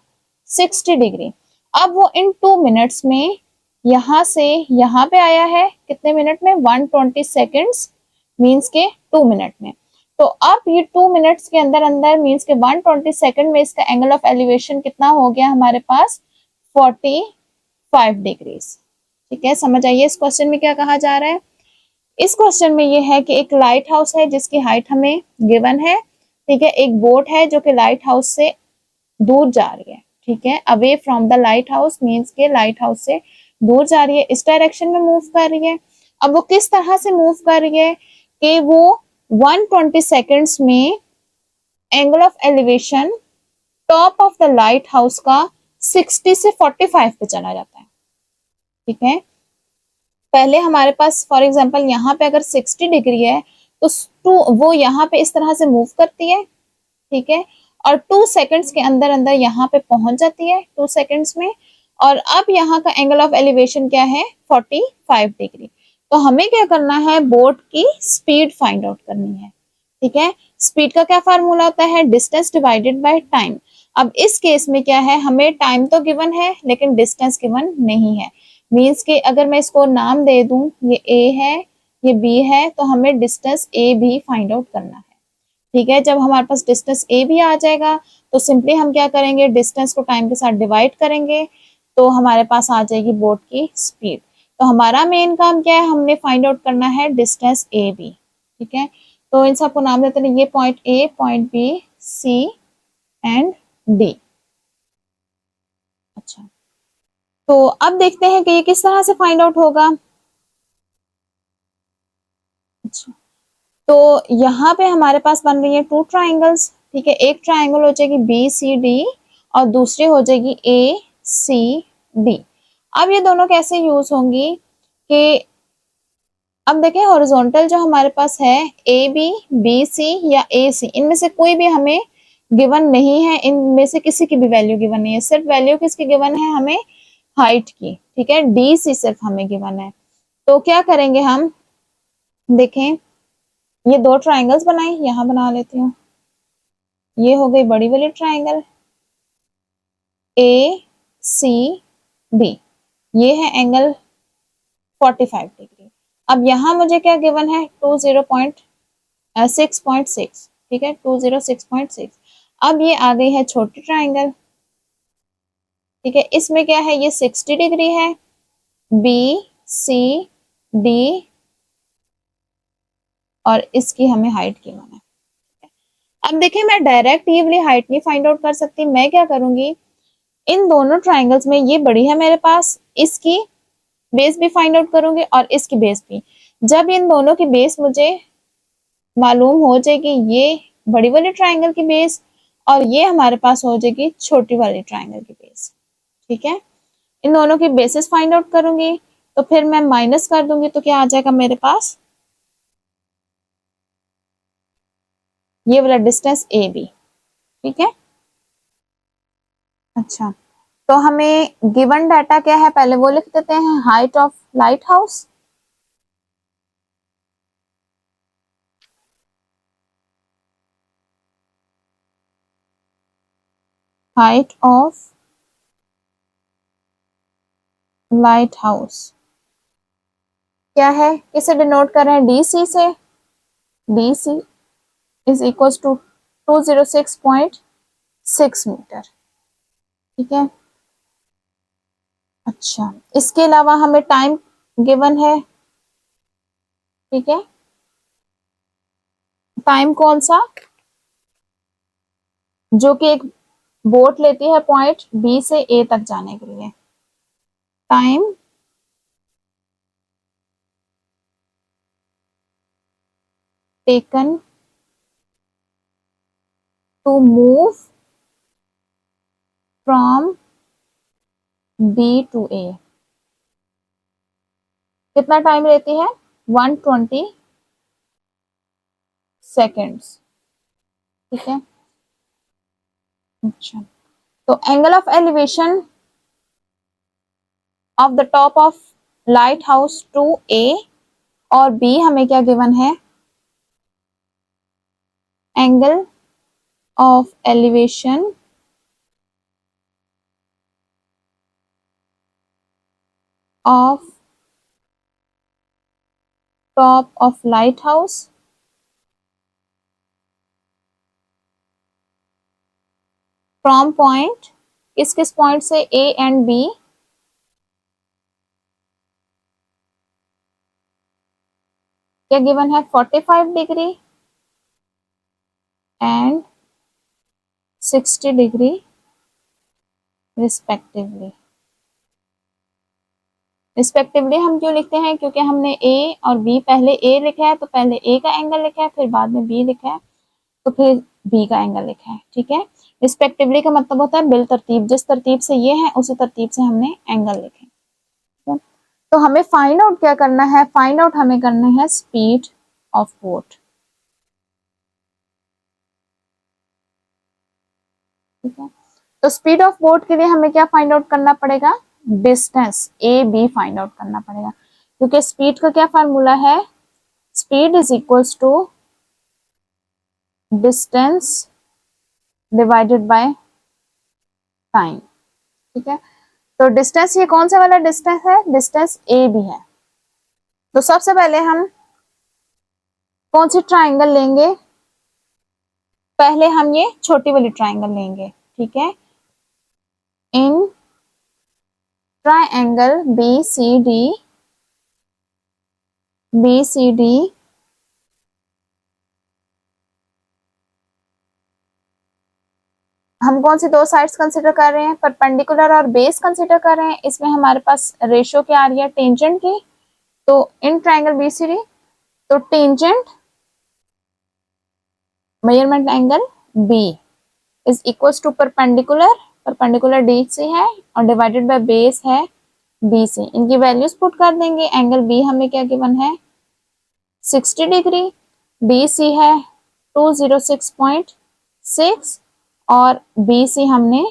60 डिग्री। अब वो इन 2 मिनट्स में यहाँ से यहाँ पे आया है, कितने मिनट में, 120 सेकेंड्स, मीन्स के 2 मिनट में। तो अब ये 2 मिनट्स के अंदर अंदर मीन्स के 120 सेकेंड में इसका एंगल ऑफ एलिवेशन कितना हो गया हमारे पास 45 डिग्रीज। ठीक है, समझ आइए इस क्वेश्चन में क्या कहा जा रहा है, इस क्वेश्चन में ये है कि एक लाइट हाउस है जिसकी हाइट हमें गिवन है, ठीक है। एक बोट है जो कि लाइट हाउस से दूर जा रही है, ठीक है। Away from the light house means के लाइट हाउस से दूर जा रही है, इस डायरेक्शन में मूव कर रही है। अब वो किस तरह से मूव कर रही है कि वो 120 सेकेंड्स में angle of elevation top of the light house का 60 से 45 पे चला जाता है, ठीक है। पहले हमारे पास फॉर एग्जांपल यहाँ पे अगर 60 डिग्री है तो वो यहाँ पे इस तरह से मूव करती है, ठीक है। और 2 सेकंड्स के अंदर अंदर यहाँ पे पहुंच जाती है 2 सेकंड्स में। और अब यहाँ का एंगल ऑफ एलिवेशन क्या है 45 डिग्री। तो हमें क्या करना है, बोट की स्पीड फाइंड आउट करनी है, ठीक है। स्पीड का क्या फार्मूला होता है, डिस्टेंस डिवाइडेड बाय टाइम। अब इस केस में क्या है, हमें टाइम तो गिवन है लेकिन डिस्टेंस गिवन नहीं है। मीन्स के अगर मैं इसको नाम दे दूं, ये ए है ये बी है, तो हमें डिस्टेंस ए भी फाइंड आउट करना है, ठीक है। जब हमारे पास डिस्टेंस ए भी आ जाएगा तो सिंपली हम क्या करेंगे, डिस्टेंस को टाइम के साथ डिवाइड करेंगे तो हमारे पास आ जाएगी बोट की स्पीड। तो हमारा मेन काम क्या है, हमने फाइंड आउट करना है डिस्टेंस ए बी, ठीक है। तो इन सबको नाम देते हैं, ये point A, point B, C and D. अच्छा, तो अब देखते हैं कि ये किस तरह से फाइंड आउट होगा। अच्छा, तो यहाँ पे हमारे पास बन रही है 2 ट्राइंगल्स, ठीक है। एक ट्राइंगल हो जाएगी बी सी डी और दूसरी हो जाएगी ए सी डी। अब ये दोनों कैसे यूज होंगी कि अब देखें, हॉरिजॉन्टल जो हमारे पास है ए बी, बी सी या ए सी, इनमें से कोई भी हमें गिवन नहीं है, इनमें से किसी की भी वैल्यू गिवन नहीं है। सिर्फ वैल्यू किसकी गिवन है, हमें हाइट की, ठीक है। डी सी सिर्फ हमें गिवन है। तो क्या करेंगे हम, देखें, ये 2 ट्राइंगल्स बनाए, यहां बना लेती हूँ। ये हो गई बड़ी वाली ट्राइंगल ए सी डी, ये है एंगल 45 डिग्री। अब यहाँ मुझे क्या गिवन है 6.6, ठीक है, 206.6। अब ये आ गई है छोटी ट्राइंगल, ठीक है। इसमें क्या है, ये 60 डिग्री है, बी सी डी, और इसकी हमें हाइट गिवन है। अब देखिए, मैं डायरेक्ट ये वाली हाइट नहीं फाइंड आउट कर सकती, मैं क्या करूंगी, इन दोनों ट्राइंगल्स में ये बड़ी है मेरे पास, इसकी बेस भी फाइंड आउट करूंगी और इसकी बेस भी। जब इन दोनों की बेस मुझे मालूम हो जाएगी, ये बड़ी वाली ट्राइंगल की बेस और ये हमारे पास हो जाएगी छोटी वाली ट्राइंगल की बेस, ठीक है। इन दोनों की बेसिस फाइंड आउट करूंगी तो फिर मैं माइनस कर दूंगी तो क्या आ जाएगा मेरे पास, ये वाला डिस्टेंस ए बी, ठीक है। अच्छा, तो हमें गिवन डाटा क्या है, पहले वो लिख देते हैं, height of light house, height of light house क्या है, किसे डिनोट कर रहे हैं, डी सी से। D C is equal to 206.6 metre, ठीक है। अच्छा, इसके अलावा हमें टाइम गिवन है, ठीक है। टाइम कौन सा, जो कि एक बोट लेती है पॉइंट बी से ए तक जाने के लिए, time taken to move from B to A, कितना टाइम लेती है, 120 सेकेंड्स, ठीक है। अच्छा, तो angle of elevation of the top of lighthouse to A और बी हमें क्या गिवन है, angle of elevation of top of lighthouse from point, किस किस पॉइंट से, ए एंड बी, क्या गिवन है 45 degree and 60 degree respectively. Respectively हम क्यों लिखते हैं, क्योंकि हमने ए और बी, पहले ए लिखा है तो पहले ए का एंगल लिखा है, फिर बाद में बी लिखा है तो फिर बी का एंगल लिखा है। ठीक है, रिस्पेक्टिवली का मतलब होता है बिल तरतीब, जिस तरतीब से ये है उसी तरतीब से हमने एंगल लिखे। तो हमें फाइंड आउट क्या करना है, फाइंड आउट हमें करना है स्पीड ऑफ बोट। ठीक है, तो स्पीड ऑफ बोट के लिए हमें क्या फाइंड आउट करना पड़ेगा, distance A B find out करना पड़ेगा, क्योंकि स्पीड का क्या फार्मूला है, speed is equals to distance divided by time. ठीक है, तो डिस्टेंस ये कौन सा वाला डिस्टेंस है, डिस्टेंस ए बी है। तो सबसे पहले हम कौन सी ट्राइंगल लेंगे, पहले हम ये छोटी वाली ट्राइंगल लेंगे। ठीक है, in triangle B C D हम कौन सी दो साइड्स कंसिडर कर रहे हैं, परपेंडिकुलर और बेस कंसिडर कर रहे हैं। इसमें हमारे पास रेशियो क्या आ रही है, टेंजेंट की। तो in triangle B C D, तो tangent measurement angle B is equals to perpendicular, perpendicular D C है और डिवाइडेड बाय बेस है बी सी। इनकी वैल्यूज पुट कर देंगे। एंगल बी हमें क्या गिवन है 60 डिग्री, बी सी है 206.6 और बी सी हमने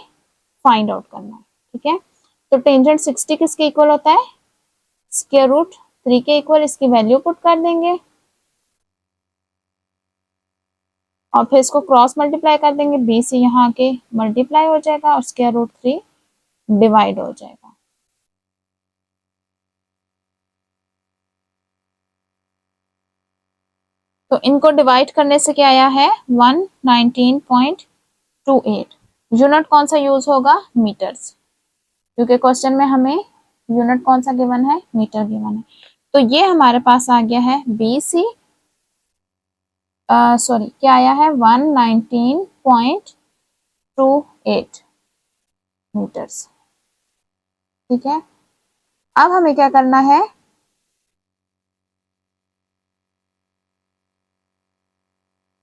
फाइंड आउट करना है। ठीक है, तो टेंजेंट 60 किसके इक्वल होता है, स्क्वायर रूट 3 के इक्वल। इसकी वैल्यू पुट कर देंगे और फिर इसको क्रॉस मल्टीप्लाई कर देंगे, बी सी यहाँ आके मल्टीप्लाई हो जाएगा और स्क्वायर रूट 3 डिवाइड हो जाएगा। तो इनको डिवाइड करने से क्या आया है 119.28। यूनिट कौन सा यूज होगा, मीटर्स, क्योंकि क्वेश्चन में हमें यूनिट कौन सा गिवन है, मीटर गिवन है। तो ये हमारे पास आ गया है बी सी, सॉरी क्या आया है 119.28 मीटर्स। ठीक है, अब हमें क्या करना है,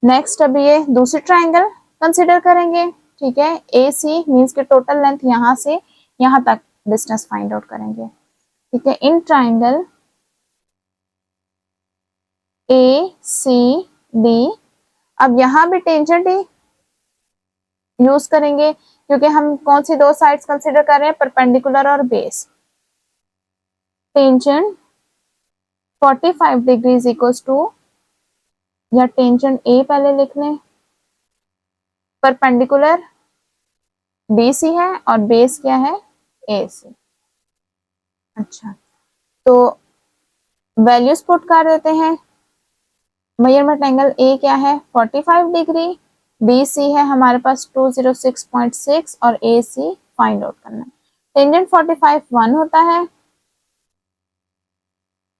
नेक्स्ट अभी ये दूसरी ट्राइंगल कंसिडर करेंगे। ठीक है, ए सी मीन्स के टोटल लेंथ यहाँ से यहाँ तक डिस्टेंस फाइंड आउट करेंगे। ठीक है, in triangle A C D, अब यहाँ भी टेंजेंट ही यूज करेंगे, क्योंकि हम कौन सी दो साइड्स कंसिडर कर रहे हैं, परपेंडिकुलर और base. Tangent 45 degree is equals to, या टेंजेंट ए पहले लिख लें, परपेंडिकुलर बी सी है और बेस क्या है ए सी। अच्छा, तो वैल्यूज पुट कर देते हैं। मेजरमेंट एंगल ए क्या है 45 डिग्री, बी सी है हमारे पास 206.6 और ए सी फाइंड आउट करना है। टेंजेंट 45 1 होता है,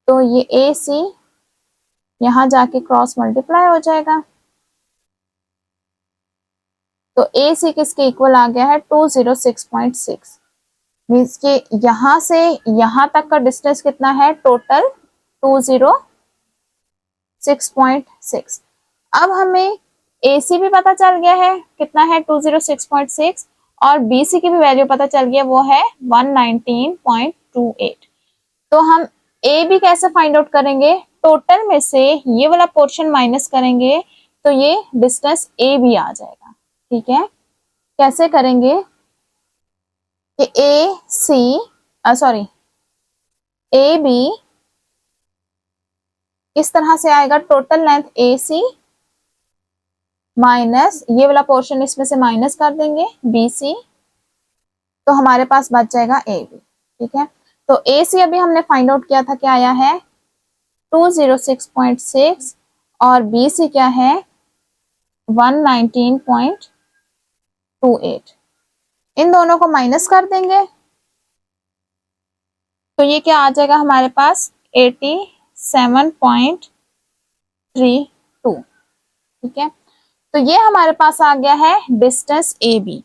तो ये ए सी यहाँ जाके क्रॉस मल्टीप्लाई हो जाएगा। तो ए सी किसके इक्वल आ गया है 206.6, मीन्स के यहाँ से यहाँ तक का डिस्टेंस कितना है, टोटल 206.6। अब हमें AC भी पता चल गया है कितना है 206.6 और BC की भी वैल्यू पता चल गया, वो है 119.28। तो हम AB कैसे फाइंड आउट करेंगे, टोटल में से ये वाला पोर्शन माइनस करेंगे तो ये डिस्टेंस AB आ जाएगा। ठीक है, कैसे करेंगे कि AB इस तरह से आएगा, टोटल लेंथ AC माइनस ये वाला पोर्शन इसमें से माइनस कर देंगे BC, तो हमारे पास बच जाएगा AB। ठीक है, तो AC अभी हमने फाइंड आउट किया था, क्या आया है 206.6 और BC क्या है 119.28। इन दोनों को माइनस कर देंगे तो ये क्या आ जाएगा हमारे पास 87.5 2। ठीक है, तो ये हमारे पास आ गया है डिस्टेंस ए बी।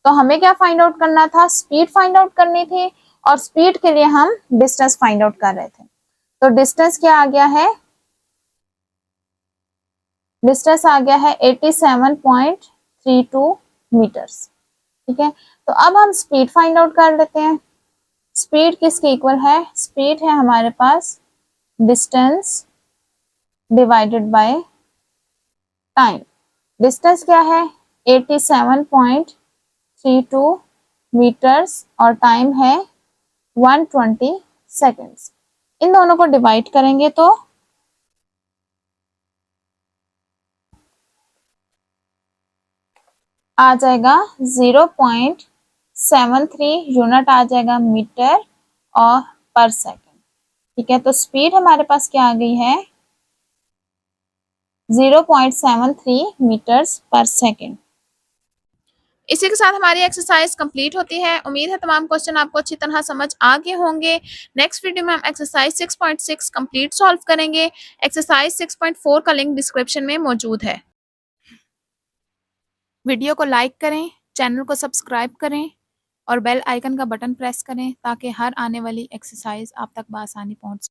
तो हमें क्या फाइंड आउट करना था, स्पीड फाइंड आउट करनी थी, और स्पीड के लिए हम डिस्टेंस फाइंड आउट कर रहे थे। तो डिस्टेंस क्या आ गया है, डिस्टेंस आ गया है 87.32 मीटर्स। ठीक है, तो अब हम स्पीड फाइंड आउट कर लेते हैं। स्पीड किसके इक्वल है, स्पीड है हमारे पास distance divided by time. Distance क्या है 87.32 मीटर्स और टाइम है 120 सेकेंड्स। इन दोनों को डिवाइड करेंगे तो आ जाएगा 0.73 यूनिट आ जाएगा मीटर और पर सेकेंड। ठीक है, तो स्पीड हमारे पास क्या आ गई है 0.73 मीटर्स पर सेकेंड। इसी के साथ हमारी एक्सरसाइज कंप्लीट होती है। उम्मीद है तमाम क्वेश्चन आपको अच्छी तरह समझ आ गए होंगे। नेक्स्ट वीडियो में हम एक्सरसाइज 6.6 कंप्लीट सॉल्व करेंगे। एक्सरसाइज 6.4 का लिंक डिस्क्रिप्शन में मौजूद है। वीडियो को लाइक करें, चैनल को सब्सक्राइब करें और बेल आइकन का बटन प्रेस करें ताकि हर आने वाली एक्सरसाइज आप तक बआसानी पहुंच सके।